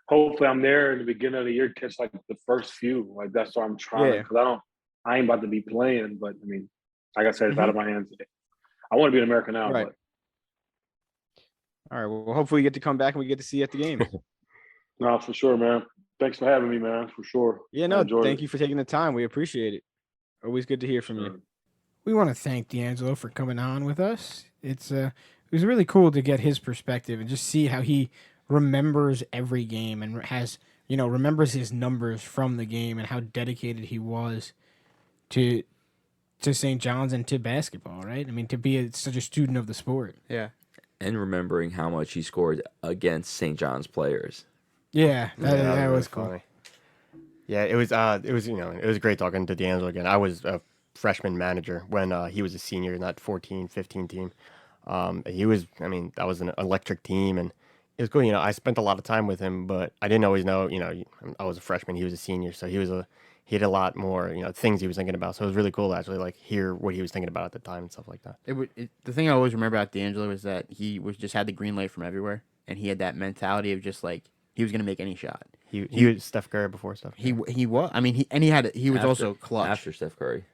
hopefully I'm there in the beginning of the year, catch like the first few. Like that's what I'm trying. Because I ain't about to be playing. But I mean, like I said, it's out of my hands. I want to be in America now. Right. But... All right. Well, hopefully you get to come back and we get to see you at the game. No, for sure, man. Thanks for having me, man. For sure. Yeah, no, thank you for taking the time. We appreciate it. Always good to hear from you. we want to thank D'Angelo for coming on with us. It was really cool to get his perspective and just see how he remembers every game and remembers his numbers from the game and how dedicated he was to St. John's and to basketball, right? I mean, to be such a student of the sport. Yeah. And remembering how much he scored against St. John's players. Yeah, that really was cool. funny. Yeah, it was great talking to D'Angelo again. I was a freshman manager when he was a senior in that 14-15 team. That was an electric team, and it was cool. I spent a lot of time with him, but I didn't always know. I was a freshman, he was a senior, so he had a lot more things he was thinking about. So it was really cool to actually hear what he was thinking about at the time and stuff like that. The thing I always remember about D'Angelo is that he just had the green light from everywhere, and he had that mentality of just he was gonna make any shot. He was Steph Curry before Steph Curry. He was. I mean, he was also clutch After Steph Curry.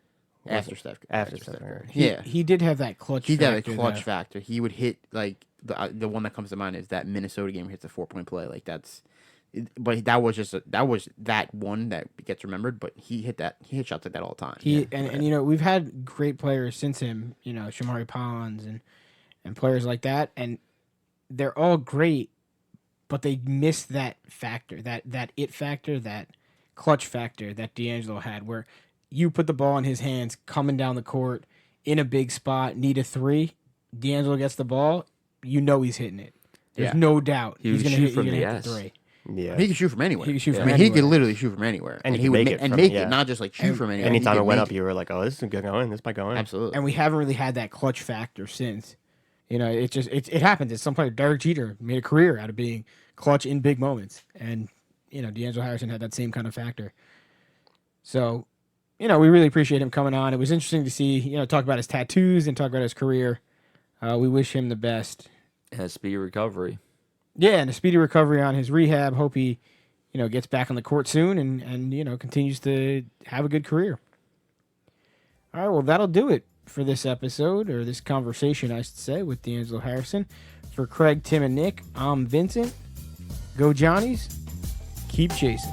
After Steph Curry. Yeah, He did have that clutch. he did have a factor clutch there. factor. He would hit the one that comes to mind is that Minnesota game where he hits a 4-point play. But that was that one that gets remembered. But he hit shots like that all the time. And we've had great players since him. Shamari Pons and players like that, and they're all great, but they miss that factor, that it factor, that clutch factor that D'Angelo had, where you put the ball in his hands, coming down the court in a big spot, need a three. D'Angelo gets the ball, he's hitting it. There's no doubt He he's would going to shoot from hit the the S. three. Yeah. He could shoot from anywhere. He could shoot from He anywhere. could literally shoot from anywhere, And he he could would make it from- make yeah. it, not just shoot from anywhere. Anytime He it could went make up, you were like, "Oh, this is going. This might go in." Absolutely. And we haven't really had that clutch factor since. It happens. It's some player. Derek Jeter made a career out of being clutch in big moments, and D'Angelo Harrison had that same kind of factor. So, we really appreciate him coming on. It was interesting to see, talk about his tattoos and talk about his career. We wish him the best. And a speedy recovery. Yeah, and a speedy recovery on his rehab. Hope he, gets back on the court soon and continues to have a good career. All right, well, that'll do it for this episode, or this conversation, I should say, with D'Angelo Harrison. For Craig, Tim, and Nick, I'm Vincent. Go Johnnies. Keep chasing.